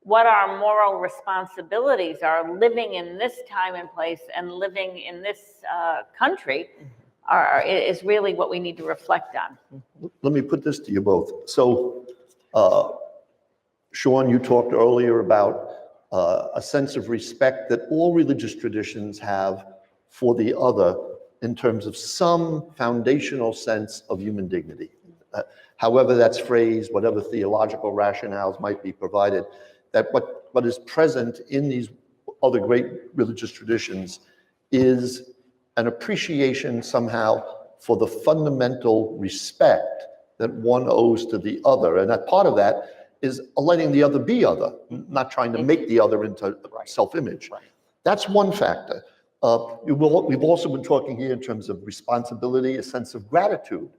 what our moral responsibilities are, living in this time and place and living in this country, is really what we need to reflect on. Let me put this to you both. So, Sean, you talked earlier about a sense of respect that all religious traditions have for the other in terms of some foundational sense of human dignity. However that's phrased, whatever theological rationales might be provided, that what is present in these other great religious traditions is an appreciation somehow for the fundamental respect that one owes to the other. And that part of that is letting the other be other, not trying to make the other into self-image. That's one factor. We've also been talking here in terms of responsibility, a sense of gratitude,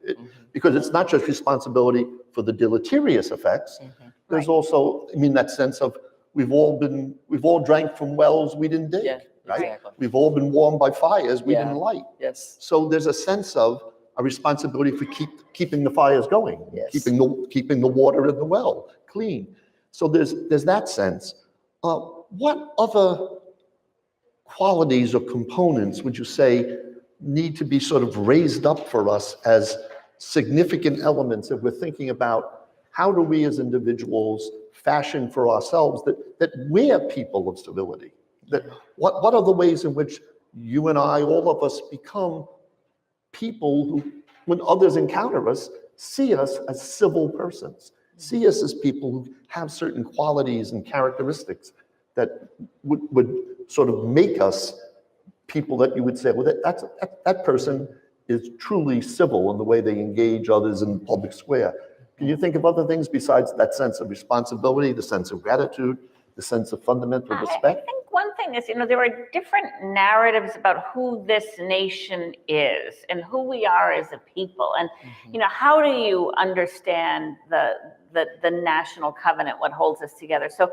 because it's not just responsibility for the deleterious effects. There's also, that sense of we've all drank from wells we didn't dig, right? Exactly. We've all been warmed by fires we didn't light. Yes. So there's a sense of a responsibility for keeping the fires going, keeping the water in the well clean. So there's that sense. What other qualities or components would you say need to be sort of raised up for us as significant elements if we're thinking about how do we as individuals fashion for ourselves that we're people of civility? That what are the ways in which you and I, all of us, become people who, when others encounter us, see us as civil persons, see us as people who have certain qualities and characteristics that would sort of make us people that you would say, well, that person is truly civil in the way they engage others in the public square. Can you think of other things besides that sense of responsibility, the sense of gratitude, the sense of fundamental respect? I think one thing is, there are different narratives about who this nation is and who we are as a people. And, how do you understand the national covenant, what holds us together? So,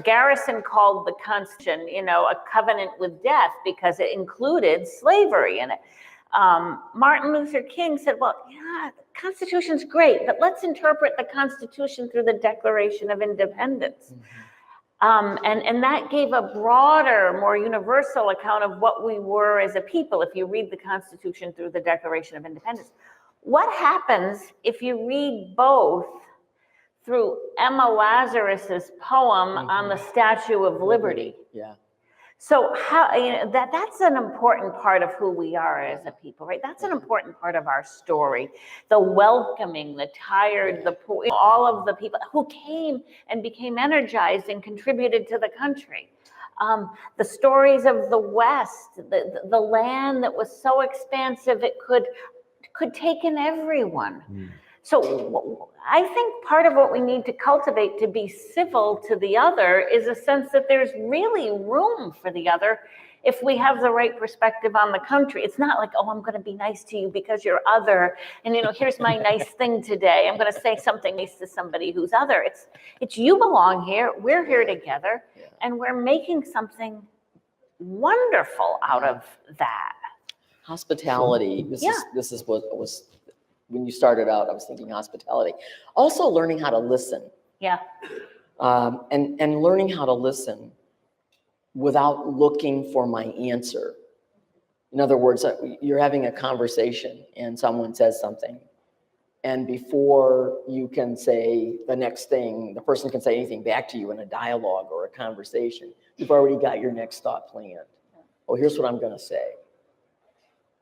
Garrison called the Constitution, a covenant with death because it included slavery in it. Martin Luther King said, well, the Constitution's great, but let's interpret the Constitution through the Declaration of Independence. And that gave a broader, more universal account of what we were as a people if you read the Constitution through the Declaration of Independence. What happens if you read both through Emma Lazarus's poem on the Statue of Liberty? Yeah. So how, that's an important part of who we are as a people, right? That's an important part of our story. The welcoming, the tired, the poor, all of the people who came and became energized and contributed to the country. The stories of the West, the land that was so expansive it could take in everyone. So I think part of what we need to cultivate to be civil to the other is a sense that there's really room for the other if we have the right perspective on the country. It's not like, oh, I'm going to be nice to you because you're other, and here's my nice thing today. I'm going to say something nice to somebody who's other. It's you belong here. We're here together, and we're making something wonderful out of that. Hospitality. This is what was. When you started out, I was thinking hospitality. Also learning how to listen. Yeah. And learning how to listen without looking for my answer. In other words, you're having a conversation and someone says something. And before you can say the next thing, the person can say anything back to you in a dialogue or a conversation, you've already got your next thought planned. Oh, here's what I'm going to say.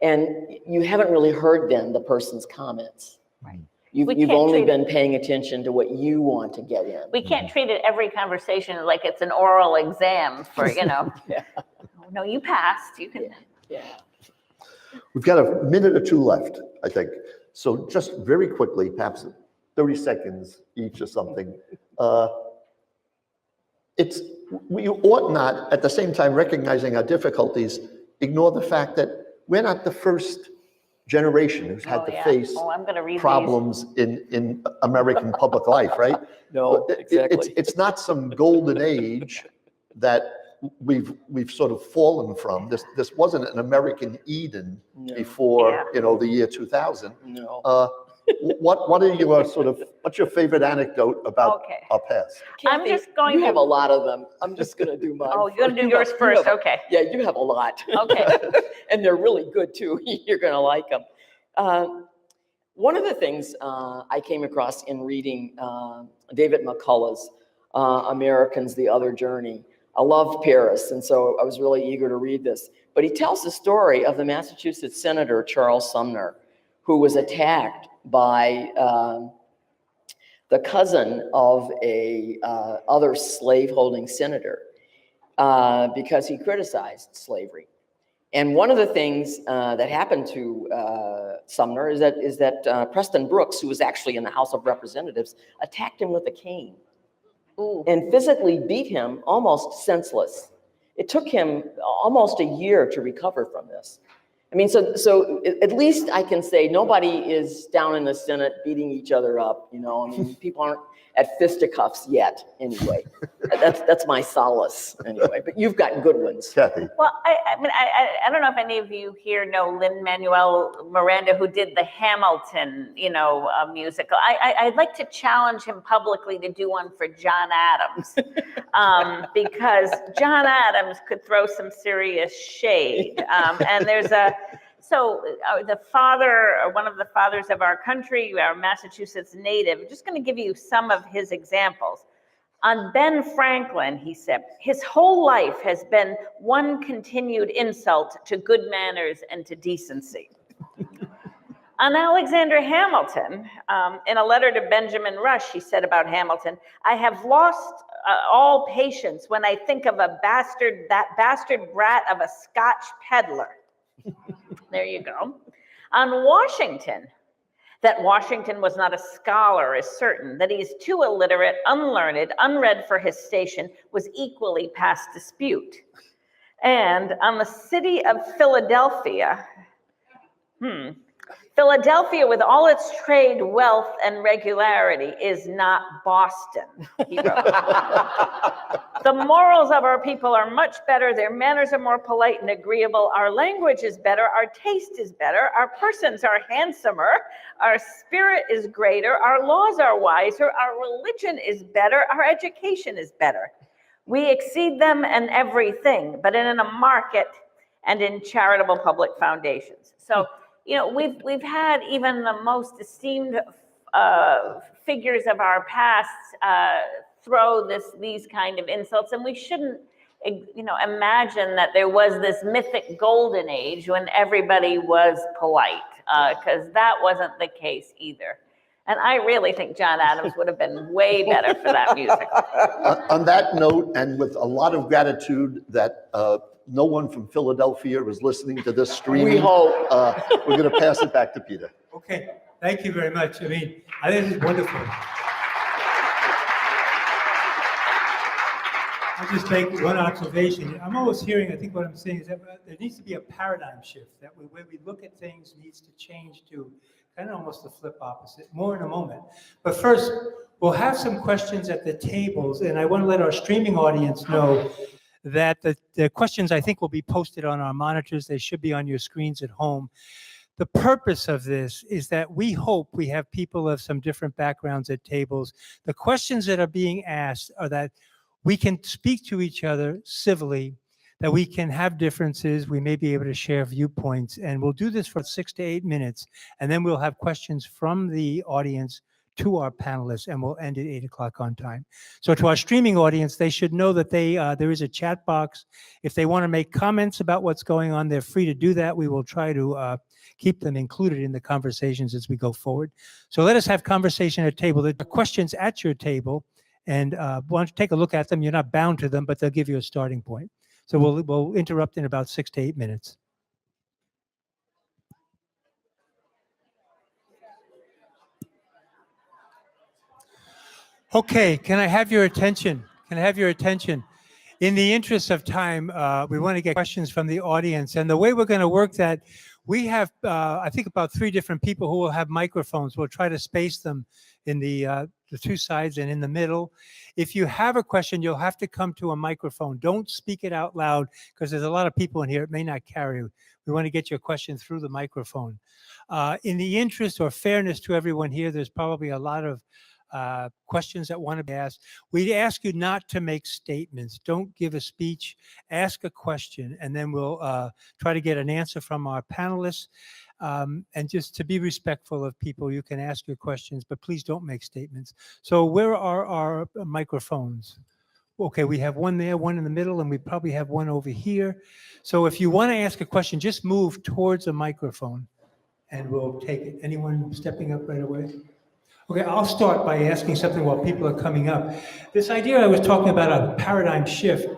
And you haven't really heard then the person's comments. Right. You've only been paying attention to what you want to get in. We can't treat every conversation like it's an oral exam for, Yeah. Oh, no, you passed. You can. Yeah. We've got a minute or two left, I think. So just very quickly, perhaps 30 seconds each or something. We ought not, at the same time recognizing our difficulties, ignore the fact that we're not the first generation who's had to face problems in American public life, right? No, exactly. It's not some golden age that we've sort of fallen from. This wasn't an American Eden before the year 2000. No. What are your what's your favorite anecdote about our past? I'm just going to have a lot of them. I'm just going to do mine. Oh, you're going to do yours first. Okay. Yeah, you have a lot. Okay. And they're really good too. You're going to like them. One of the things I came across in reading David McCullough's Americans, The Other Journey. I love Paris, and so I was really eager to read this. But he tells the story of the Massachusetts Senator Charles Sumner, who was attacked by the cousin of a other slaveholding senator because he criticized slavery. And one of the things that happened to Sumner is that Preston Brooks, who was actually in the House of Representatives, attacked him with a cane. Ooh. And physically beat him almost senseless. It took him almost a year to recover from this. I mean, so at least I can say nobody is down in the Senate beating each other up. I mean, people aren't at fisticuffs yet. Anyway, that's my solace. Anyway, but you've got good ones, Kathy. Well, I don't know if any of you here know Lin-Manuel Miranda, who did the Hamilton, musical. I'd like to challenge him publicly to do one for John Adams, because John Adams could throw some serious shade. And there's the father, one of the fathers of our country, our Massachusetts native, I'm just going to give you some of his examples. On Ben Franklin, he said, his whole life has been one continued insult to good manners and to decency. On Alexander Hamilton, in a letter to Benjamin Rush, he said about Hamilton, I have lost all patience when I think of that bastard brat of a Scotch peddler. There you go. On Washington, that Washington was not a scholar is certain, that he is too illiterate, unlearned, unread for his station was equally past dispute. And on the city of Philadelphia, Philadelphia, with all its trade, wealth, and regularity, is not Boston, he wrote. The morals of our people are much better. Their manners are more polite and agreeable. Our language is better. Our taste is better. Our persons are handsomer. Our spirit is greater. Our laws are wiser. Our religion is better. Our education is better. We exceed them in everything, but in a market and in charitable public foundations. So, we've had even the most esteemed figures of our past throw these kind of insults, and we shouldn't imagine that there was this mythic golden age when everybody was polite, because that wasn't the case either. And I really think John Adams would have been way better for that musical. On that note, and with a lot of gratitude that no one from Philadelphia is listening to this streaming, We hope. we're going to pass it back to Peter. Okay, thank you very much. I mean, I think this is wonderful. I'll just make one observation. I'm always hearing, I think what I'm saying is that there needs to be a paradigm shift, that the way we look at things needs to change to kind of almost the flip opposite. More in a moment. But first, we'll have some questions at the tables, and I want to let our streaming audience know that the questions I think will be posted on our monitors. They should be on your screens at home. The purpose of this is that we hope we have people of some different backgrounds at tables. The questions that are being asked are that we can speak to each other civilly, that we can have differences, we may be able to share viewpoints, and we'll do this for 6 to 8 minutes, and then we'll have questions from the audience to our panelists, and we'll end at 8 o'clock on time. So to our streaming audience, they should know that there is a chat box. If they want to make comments about what's going on, they're free to do that. We will try to keep them included in the conversations as we go forward. So let us have conversation at table. There are questions at your table, and why don't you take a look at them? You're not bound to them, but they'll give you a starting point. So we'll interrupt in about 6 to 8 minutes. Okay, can I have your attention? Can I have your attention? In the interest of time, we want to get questions from the audience. And the way we're going to work that, we have, I think, about 3 different people who will have microphones. We'll try to space them in the 2 sides and in the middle. If you have a question, you'll have to come to a microphone. Don't speak it out loud, because there's a lot of people in here. It may not carry. We want to get your question through the microphone. In the interest or fairness to everyone here, there's probably a lot of questions that want to be asked. We ask you not to make statements. Don't give a speech. Ask a question, and then we'll try to get an answer from our panelists. And just to be respectful of people, you can ask your questions, but please don't make statements. So where are our microphones? Okay, we have one there, one in the middle, and we probably have one over here. So if you want to ask a question, just move towards a microphone, and we'll take it. Anyone stepping up right away? Okay, I'll start by asking something while people are coming up. This idea I was talking about, a paradigm shift.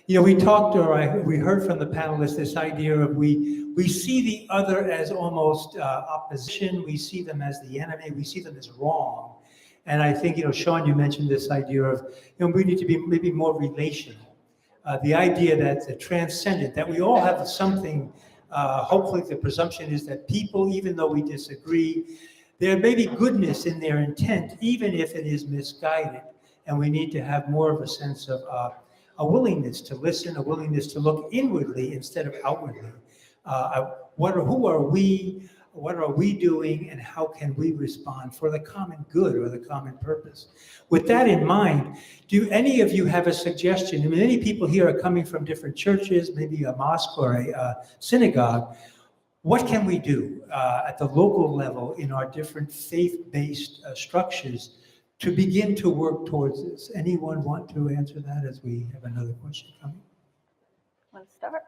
You know, we heard from the panelists this idea of we see the other as almost opposition. We see them as the enemy. We see them as wrong. And I think, Sean, you mentioned this idea of, we need to be maybe more relational. The idea that the transcendent, that we all have something, hopefully the presumption is that people, even though we disagree, there may be goodness in their intent, even if it is misguided. And we need to have more of a sense of a willingness to listen, a willingness to look inwardly instead of outwardly. Who are we? What are we doing? And how can we respond for the common good or the common purpose? With that in mind, do any of you have a suggestion? I mean, many people here are coming from different churches, maybe a mosque or a synagogue. What can we do at the local level in our different faith-based structures to begin to work towards this? Anyone want to answer that as we have another question coming? Want to start?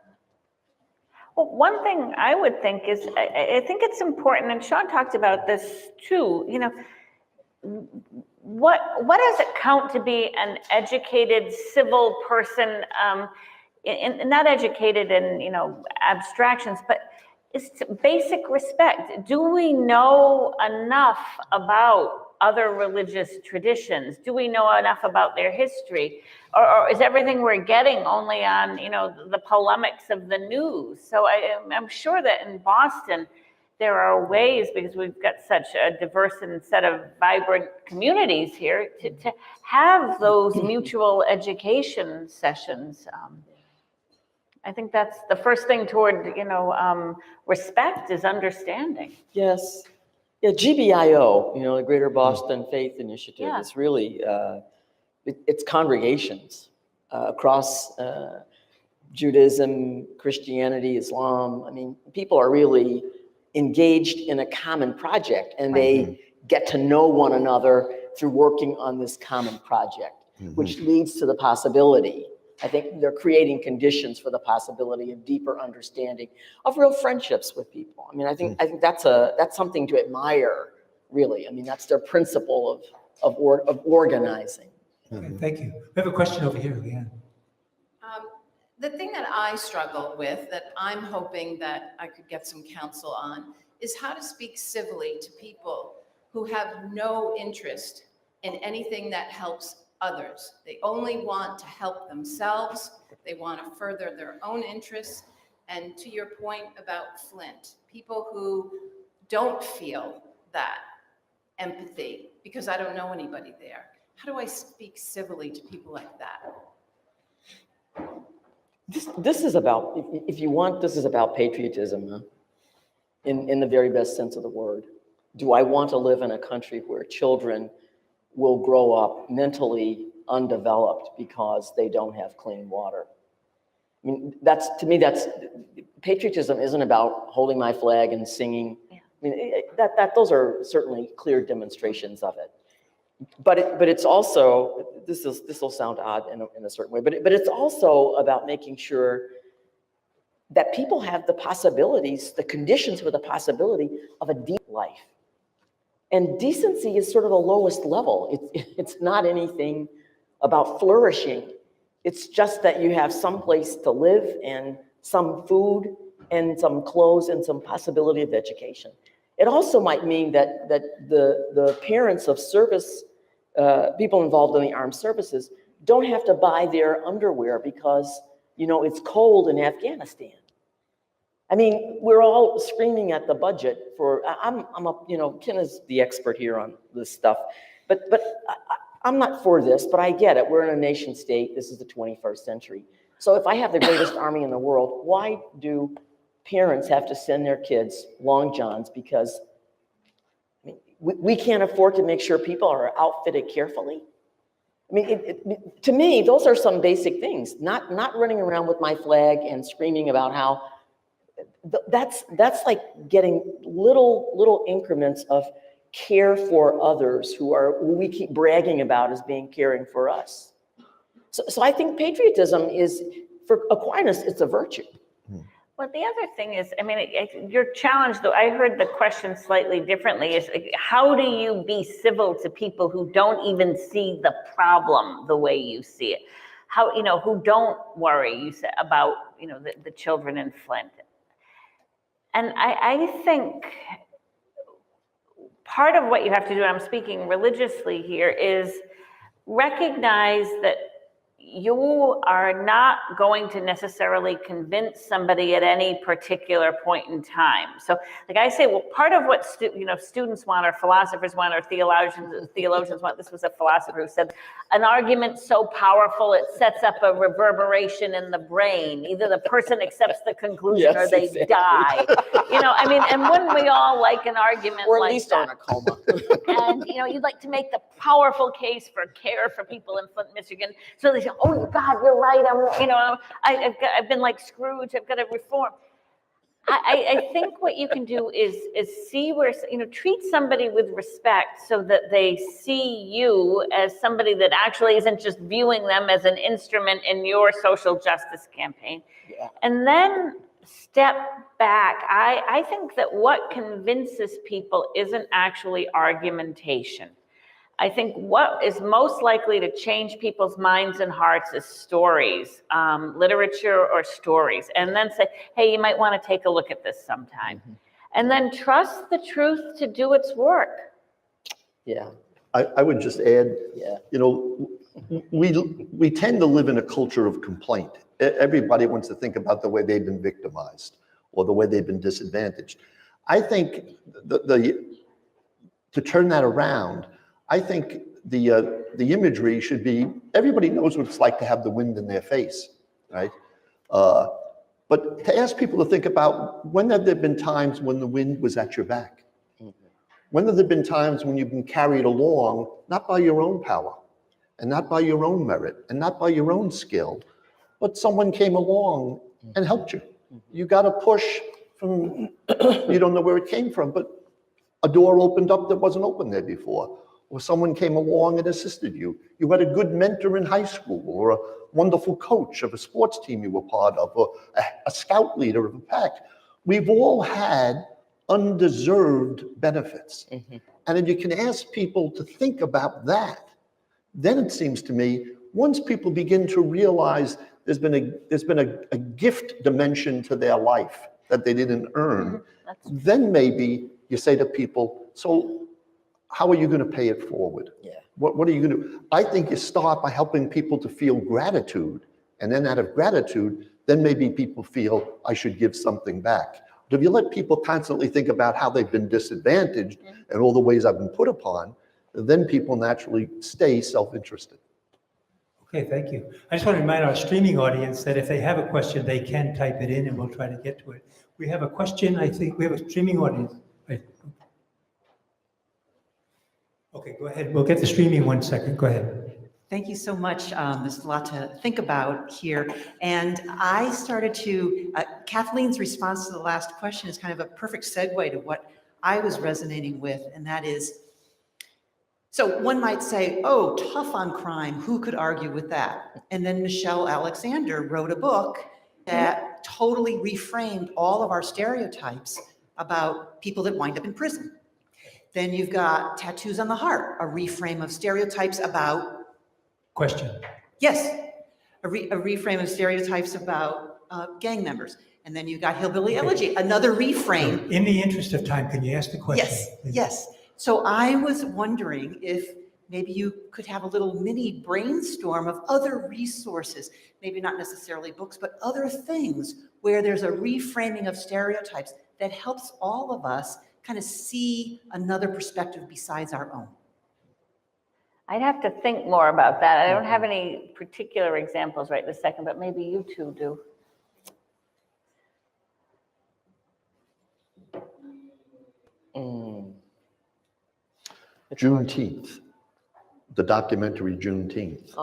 Well, one thing I would think is, I think it's important, and Sean talked about this too, what does it count to be an educated civil person, not educated in, abstractions, but it's basic respect. Do we know enough about other religious traditions? Do we know enough about their history? Or is everything we're getting only on, the polemics of the news? So I'm sure that in Boston, there are ways, because we've got such a diverse and set of vibrant communities here, to have those mutual education sessions. I think that's the first thing toward, respect is understanding. Yes. Yeah, GBIO, the Greater Boston Faith Initiative, is really, it's congregations across Judaism, Christianity, Islam. I mean, people are really engaged in a common project, and they get to know one another through working on this common project, which leads to the possibility I think they're creating conditions for the possibility of deeper understanding of real friendships with people. I mean, I think that's something to admire, really. I mean, that's their principle of organizing. Okay, thank you. We have a question over here, Leanne. The thing that I struggle with, that I'm hoping that I could get some counsel on, is how to speak civilly to people who have no interest in anything that helps others. They only want to help themselves. They want to further their own interests. And to your point about Flint, people who don't feel that empathy, because I don't know anybody there. How do I speak civilly to people like that? This is about, if you want, this is about patriotism, huh? In the very best sense of the word. Do I want to live in a country where children will grow up mentally undeveloped because they don't have clean water? I mean, to me, patriotism isn't about holding my flag and singing. Yeah. I mean, those are certainly clear demonstrations of it. But it's also, this will sound odd in a certain way, but it's also about making sure that people have the possibilities, the conditions for the possibility of a deep life. And decency is sort of the lowest level. It's not anything about flourishing. It's just that you have some place to live and some food and some clothes and some possibility of education. It also might mean that the parents of service, people involved in the armed services, don't have to buy their underwear because, it's cold in Afghanistan. I mean, we're all screaming at the budget for, Ken is the expert here on this stuff, but I'm not for this, but I get it. We're in a nation state. This is the 21st century. So if I have the greatest army in the world, why do parents have to send their kids long johns? Because we can't afford to make sure people are outfitted carefully. I mean, to me, those are some basic things. Not running around with my flag and screaming about how. That's like getting little increments of care for others who we keep bragging about as being caring for us. So I think patriotism is, for Aquinas, it's a virtue. Well, the other thing is, I mean, your challenge, though, I heard the question slightly differently, is how do you be civil to people who don't even see the problem the way you see it? How, who don't worry, you said, about, the children in Flint. And I think part of what you have to do, and I'm speaking religiously here, is recognize that you are not going to necessarily convince somebody at any particular point in time. So like I say, well, part of what students want, or philosophers want, or theologians want, this was a philosopher who said, an argument so powerful it sets up a reverberation in the brain. Either the person accepts the conclusion or they die. And wouldn't we all like an argument or at like least that? On a coma. And you'd like to make the powerful case for care for people in Flint, Michigan. So they say, oh God, you're right. I've been like Scrooge. I've got to reform. I think what you can do is see where, treat somebody with respect so that they see you as somebody that actually isn't just viewing them as an instrument in your social justice campaign. Yeah. And then step back. I think that what convinces people isn't actually argumentation. I think what is most likely to change people's minds and hearts is stories, literature or stories, and then say, hey, you might want to take a look at this sometime. Mm-hmm. And then trust the truth to do its work. Yeah. I would just add, yeah. We tend to live in a culture of complaint. Everybody wants to think about the way they've been victimized or the way they've been disadvantaged. I think to turn that around, I think the imagery should be, everybody knows what it's like to have the wind in their face, right? But to ask people to think about, when have there been times when the wind was at your back? Mm-hmm. When have there been times when you've been carried along, not by your own power, and not by your own merit, and not by your own skill, but someone came along and helped you. You got a push from, you don't know where it came from, but a door opened up that wasn't open there before. or someone came along and assisted you. You had a good mentor in high school, or a wonderful coach of a sports team you were part of, or a scout leader of a pack. We've all had undeserved benefits. And if you can ask people to think about that, then it seems to me, once people begin to realize there's been a gift dimension to their life that they didn't earn, then maybe you say to people, so how are you going to pay it forward? Yeah. What are you going to? I think you start by helping people to feel gratitude, and then out of gratitude, then maybe people feel I should give something back. But if you let people constantly think about how they've been disadvantaged and all the ways I've been put upon, then people naturally stay self-interested. Okay, thank you. I just want to remind our streaming audience that if they have a question, they can type it in and we'll try to get to it. We have a question, I think we have a streaming audience. Right. Okay, go ahead. We'll get the streaming 1 second. Go ahead. Thank you so much. There's a lot to think about here. And I started to, Kathleen's response to the last question is kind of a perfect segue to what I was resonating with, and that is, so one might say, oh, tough on crime, who could argue with that? And then Michelle Alexander wrote a book that totally reframed all of our stereotypes about people that wind up in prison. Then you've got Tattoos on the Heart, a reframe of stereotypes about... Question. Yes, a reframe of stereotypes about gang members. And then you've got Hillbilly Elegy, another reframe. In the interest of time, can you ask the question? Yes, please? yes. So I was wondering if maybe you could have a little mini brainstorm of other resources, maybe not necessarily books, but other things where there's a reframing of stereotypes that helps all of us kind of see another perspective besides our own. I'd have to think more about that. I don't have any particular examples right this second, but maybe you two do. Juneteenth, the documentary Juneteenth.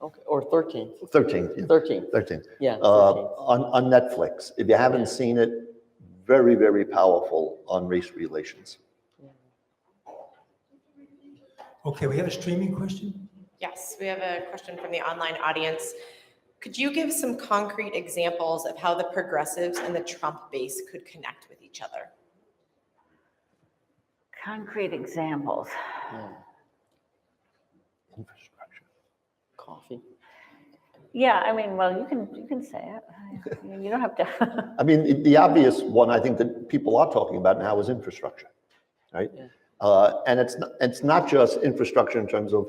Okay, or 13th. 13th. Yeah. 13th. 13th. Yeah. 13th. On Netflix. If you haven't seen it, very, very powerful on race relations. Okay, we have a streaming question? Yes, we have a question from the online audience. Could you give some concrete examples of how the progressives and the Trump base could connect with each other? Concrete examples. Infrastructure. Coffee. Yeah, I mean, well, you can say it. You don't have to. I mean, the obvious one I think that people are talking about now is infrastructure, right? Yeah. And it's not just infrastructure in terms of,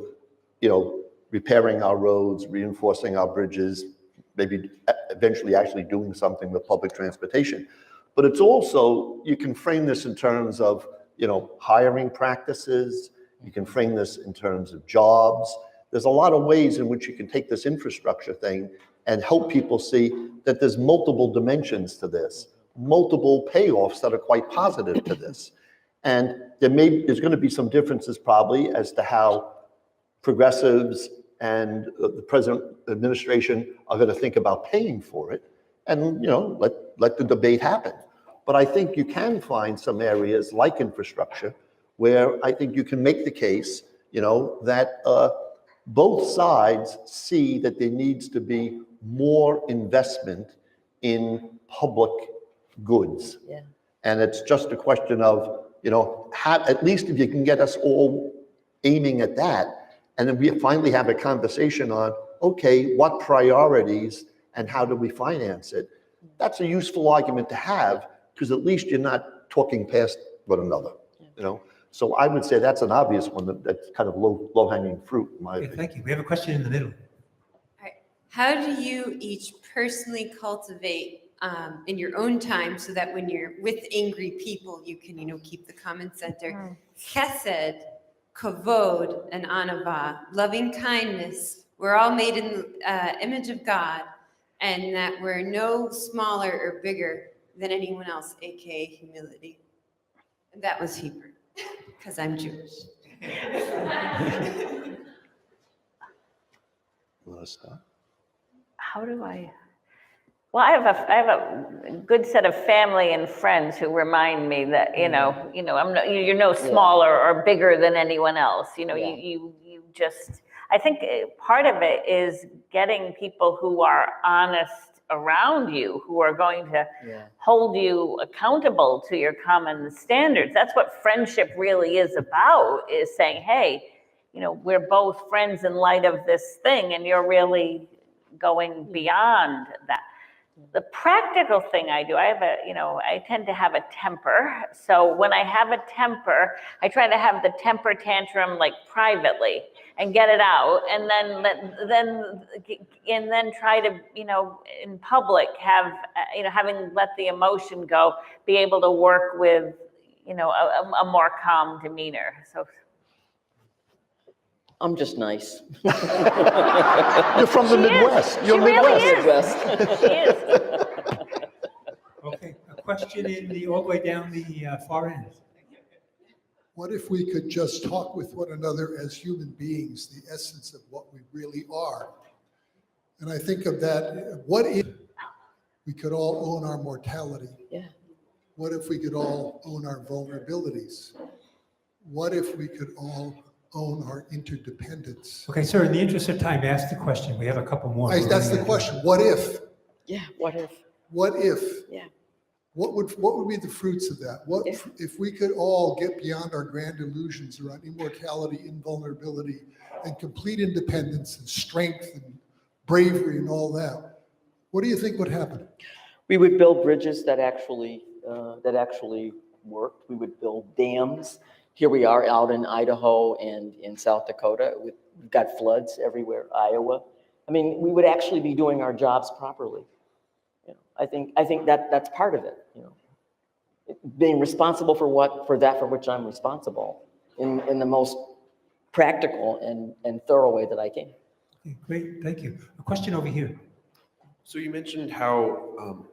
repairing our roads, reinforcing our bridges, maybe eventually actually doing something with public transportation. But it's also, you can frame this in terms of, hiring practices. You can frame this in terms of jobs. There's a lot of ways in which you can take this infrastructure thing and help people see that there's multiple dimensions to this, multiple payoffs that are quite positive to this. And there's going to be some differences probably as to how progressives and the present administration are going to think about paying for it. And, let the debate happen. But I think you can find some areas like infrastructure where I think you can make the case, that both sides see that there needs to be more investment in public goods. Yeah. And it's just a question of, at least if you can get us all aiming at that, and then we finally have a conversation on, okay, what priorities and how do we finance it? That's a useful argument to have, because at least you're not talking past one another, So I would say that's an obvious one that's kind of low-hanging fruit, in my opinion. Thank you. We have a question in the middle. All right. How do you each personally cultivate in your own time so that when you're with angry people, you can, keep the common center? Chesed, kavod, and anava, loving kindness. We're all made in the image of God, and that we're no smaller or bigger than anyone else, aka humility. And that was Hebrew, because I'm Jewish. Melissa? Well, I have a good set of family and friends who remind me that, you know, I'm not, you're no smaller or bigger than anyone else. You know, you just, I think part of it is getting people who are honest around you, who are going to hold you accountable to your common standards. That's what friendship really is about, is saying, hey, you know, we're both friends in light of this thing, and you're really going beyond that. The practical thing I do, I have a, you know, I tend to have a temper. So when I have a temper, I try to have the temper tantrum like privately and get it out, and then try to, you know, in public have, you know, having let the emotion go, be able to work with, you know, a more calm demeanor. So I'm just nice. You're from the Midwest. You're really Midwest. is. She is. Okay, a question all the way down the far end. What if we could just talk with one another as human beings, the essence of what we really are? And I think of that, what if we could all own our mortality? Yeah. What if we could all own our vulnerabilities? What if we could all own our interdependence? Okay, sir, in the interest of time, ask the question. We have a couple more. That's the question. What if? Yeah, what if? What if? Yeah. What would be the fruits of that? What if we could all get beyond our grand illusions around immortality, invulnerability, and complete independence and strength and bravery and all that? What do you think would happen? We would build bridges that actually worked. We would build dams. Here we are out in Idaho and in South Dakota. We've got floods everywhere, Iowa. I mean, we would actually be doing our jobs properly. You know, I think that's part of it. You know, being responsible for that for which I'm responsible in the most practical and thorough way that I can. Okay, great, thank you. A question over here. So you mentioned how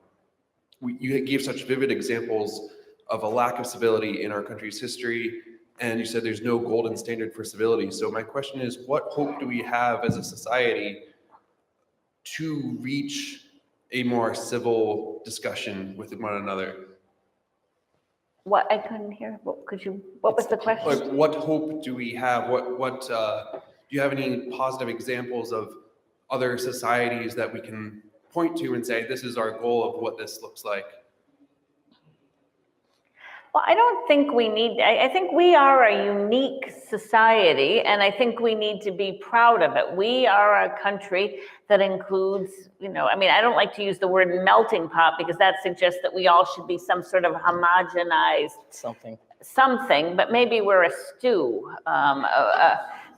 you gave such vivid examples of a lack of civility in our country's history, and you said there's no golden standard for civility. So my question is, what hope do we have as a society to reach a more civil discussion with one another? What, I couldn't hear. What was the question? Like, what hope do we have? Do you have any positive examples of other societies that we can point to and say, this is our goal of what this looks like? Well, I don't think we need, I think we are a unique society, and I think we need to be proud of it. We are a country that includes, you know, I mean, I don't like to use the word melting pot because that suggests that we all should be some sort of homogenized something, but maybe we're a stew.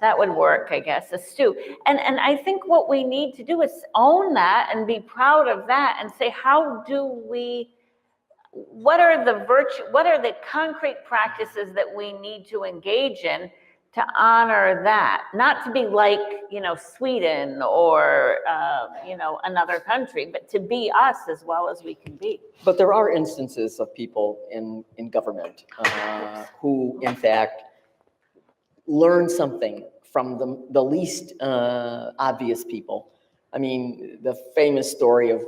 That would work, I guess, a stew. And I think what we need to do is own that and be proud of that and say, how do we, what are the concrete practices that we need to engage in to honor that? Not to be like, you know, Sweden or, you know, another country, but to be us as well as we can be. But there are instances of people in government who, in fact, learn something from the least obvious people. I mean, the famous story of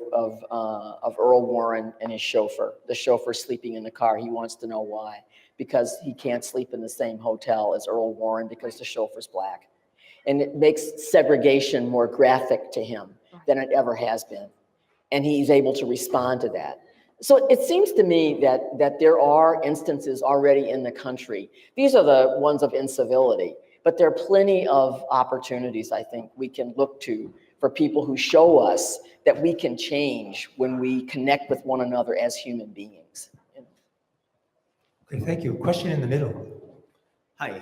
Earl Warren and his chauffeur. The chauffeur sleeping in the car. He wants to know why. Because he can't sleep in the same hotel as Earl Warren because the chauffeur's black. And it makes segregation more graphic to him than it ever has been. And he's able to respond to that. So it seems to me that there are instances already in the country. These are the ones of incivility, but there are plenty of opportunities, I think, we can look to for people who show us that we can change when we connect with one another as human beings. Okay, thank you. Question in the middle. Hi.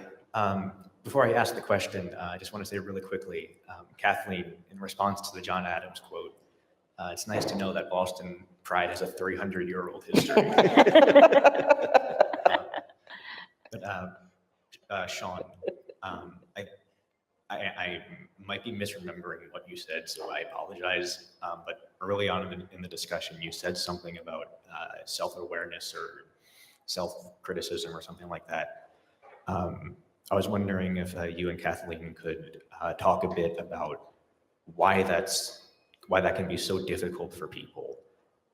Before I ask the question, I just want to say really quickly, Kathleen, in response to the John Adams quote, it's nice to know that Boston Pride has a 300-year-old history. Sean, I might be misremembering what you said, so I apologize. But early on in the discussion, you said something about self-awareness or self-criticism or something like that. I was wondering if you and Kathleen could talk a bit about why that can be so difficult for people.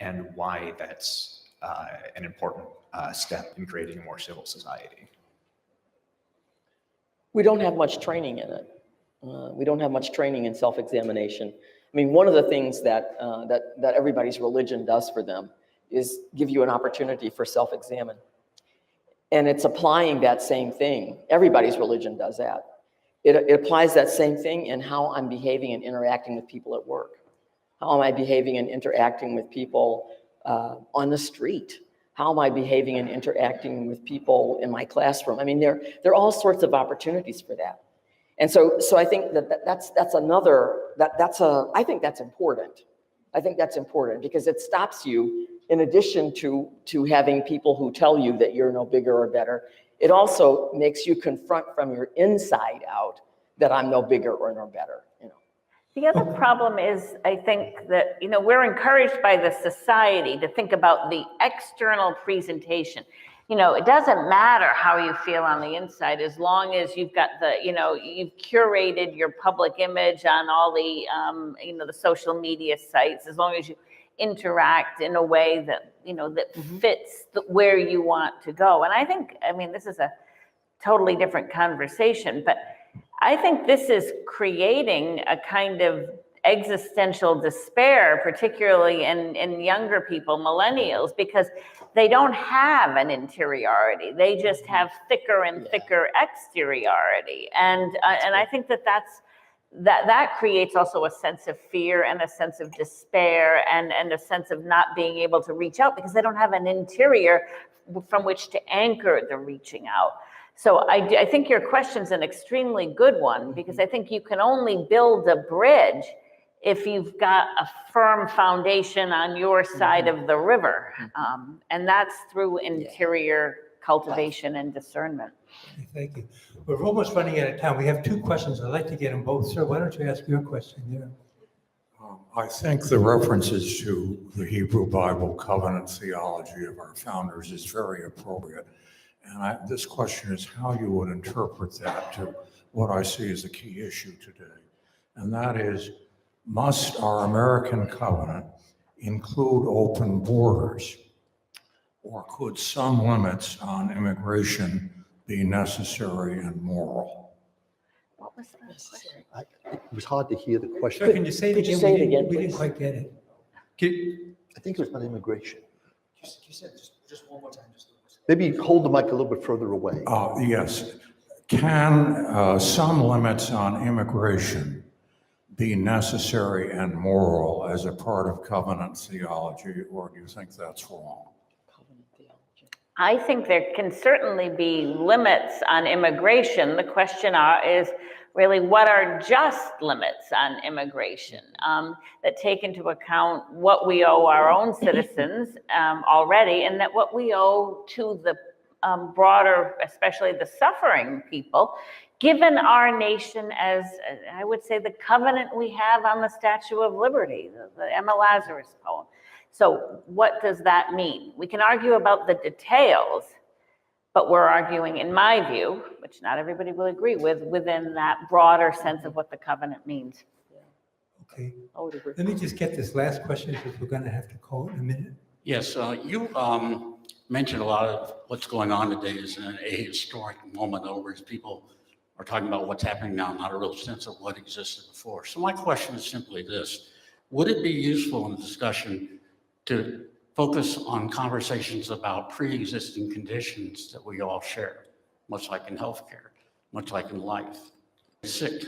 and why that's an important step in creating a more civil society. We don't have much training in it. We don't have much training in self-examination. I mean, one of the things that everybody's religion does for them is give you an opportunity for self-examine. And it's applying that same thing. Everybody's religion does that. It applies that same thing in how I'm behaving and interacting with people at work. How am I behaving and interacting with people on the street? How am I behaving and interacting with people in my classroom? I mean, there are all sorts of opportunities for that. And so I think that's I think that's important. I think that's important because it stops you, in addition to having people who tell you that you're no bigger or better, it also makes you confront from your inside out that I'm no bigger or no better, you know. The other problem is, I think that, you know, we're encouraged by the society to think about the external presentation. You know, it doesn't matter how you feel on the inside as long as you've got the, you know, you've curated your public image on all the, you know, the social media sites, as long as you interact in a way that, you know, that fits where you want to go. And I think, I mean, this is a totally different conversation, but I think this is creating a kind of existential despair, particularly in younger people, millennials, because they don't have an interiority. They just have thicker and thicker exteriority. And I think that creates also a sense of fear and a sense of despair and a sense of not being able to reach out because they don't have an interior from which to anchor the reaching out. So I think your question's an extremely good one because I think you can only build a bridge if you've got a firm foundation on your side of the river. And that's through interior cultivation and discernment. Okay, thank you. We're almost running out of time. We have 2 questions. I'd like to get them both. Sir, why don't you ask your question there? I think the references to the Hebrew Bible covenant theology of our founders is very appropriate. And this question is how you would interpret that to what I see as a key issue today. And that is, must our American covenant include open borders? Or could some limits on immigration be necessary and moral? What was that question? It was hard to hear the question. Sir, can you say it Could you again? say it We didn't- again, We didn't please? quite get it. I think it was about immigration. You said just one more time. Maybe hold the mic a little bit further away. Yes. Can some limits on immigration be necessary and moral as a part of covenant theology, or do you think that's wrong? I think there can certainly be limits on immigration. The question is really what are just limits on immigration that take into account what we owe our own citizens already, and that what we owe to the broader, especially the suffering people, given our nation as, I would say, the covenant we have on the Statue of Liberty, the Emma Lazarus poem. So what does that mean? We can argue about the details, but we're arguing, in my view, which not everybody will agree with, within that broader sense of what the covenant means. Okay. I would agree. Let me just get this last question because we're going to have to call it in a minute. Yes, you mentioned a lot of what's going on today is a historic moment over as people are talking about what's happening now, not a real sense of what existed before. So my question is simply this: would it be useful in the discussion to focus on conversations about pre-existing conditions that we all share, much like in healthcare, much like in life? Sick.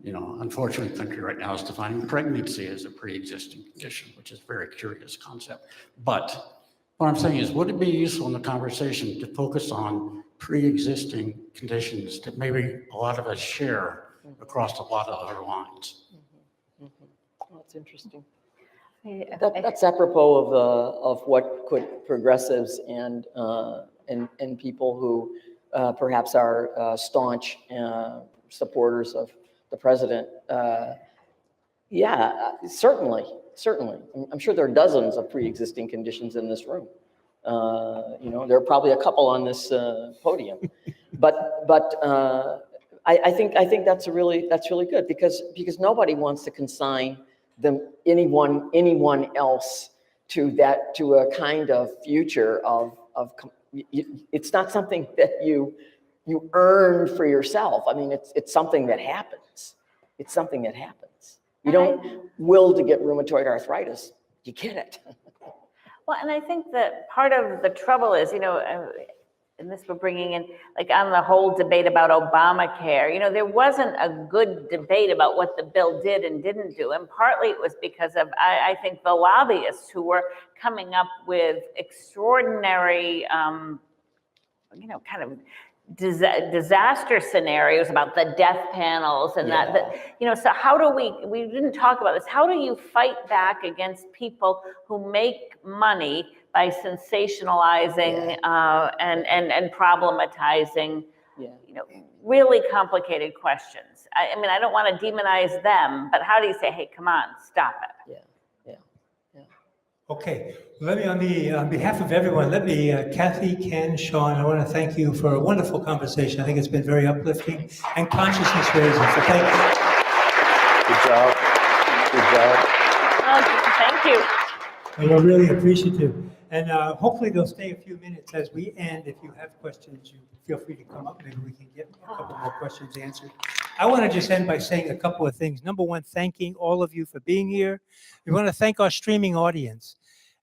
You know, unfortunately, the country right now is defining pregnancy as a pre-existing condition, which is a very curious concept. But what I'm saying is, would it be useful in the conversation to focus on pre-existing conditions that maybe a lot of us share across a lot of other lines? That's interesting. That's apropos of what could progressives and people who perhaps are staunch supporters of the president. Yeah, certainly. I'm sure there are dozens of pre-existing conditions in this room. You know, there are probably a couple on this podium, but I think that's really good because nobody wants to consign anyone else to a kind of future it's not something that you earn for yourself. I mean, it's something that happens. It's something that happens. You don't will to get rheumatoid arthritis. You get it. Well, and I think that part of the trouble is, and this we're bringing in, like on the whole debate about Obamacare, there wasn't a good debate about what the bill did and didn't do. And partly it was because of, I think, the lobbyists who were coming up with extraordinary, kind of disaster scenarios about the death panels and so how do we didn't talk about this, how do you fight back against people who make money by sensationalizing and problematizing really complicated questions? I mean, I don't want to demonize them, but how do you say, hey, come on, stop it? Okay, let me, on behalf of everyone, Kathy, Ken, Sean, I want to thank you for a wonderful conversation. I think it's been very uplifting and consciousness raising, so thank you. Good job. Good job. Thank you. And we're really appreciative. And hopefully they'll stay a few minutes as we end. If you have questions, you feel free to come up. Maybe we can get a couple more questions answered. I want to just end by saying a couple of things. Number one, thanking all of you for being here. We want to thank our streaming audience.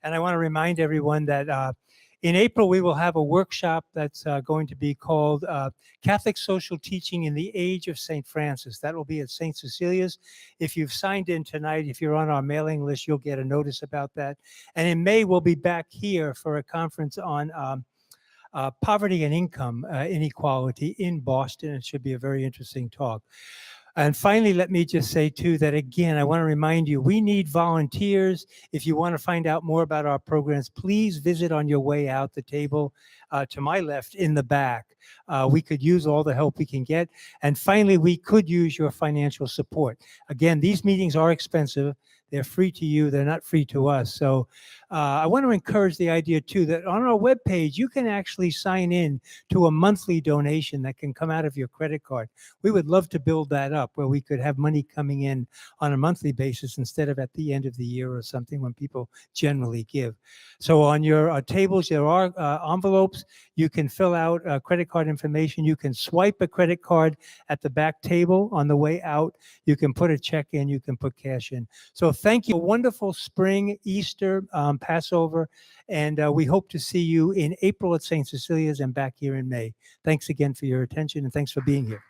And I want to remind everyone that in April, we will have a workshop that's going to be called Catholic Social Teaching in the Age of St. Francis. That will be at St. Cecilia's. If you've signed in tonight, if you're on our mailing list, you'll get a notice about that. And in May, we'll be back here for a conference on poverty and income inequality in Boston. It should be a very interesting talk. And finally, let me just say too that again, I want to remind you, we need volunteers. If you want to find out more about our programs, please visit on your way out the table to my left in the back. We could use all the help we can get. And finally, we could use your financial support. Again, these meetings are expensive. They're free to you. They're not free to us. So I want to encourage the idea too that on our webpage, you can actually sign in to a monthly donation that can come out of your credit card. We would love to build that up where we could have money coming in on a monthly basis instead of at the end of the year or something when people generally give. So on your tables, there are envelopes. You can fill out credit card information. You can swipe a credit card at the back table on the way out. You can put a check in. You can put cash in. So thank you. A wonderful spring, Easter, Passover, and we hope to see you in April at St. Cecilia's and back here in May. Thanks again for your attention, and thanks for being here.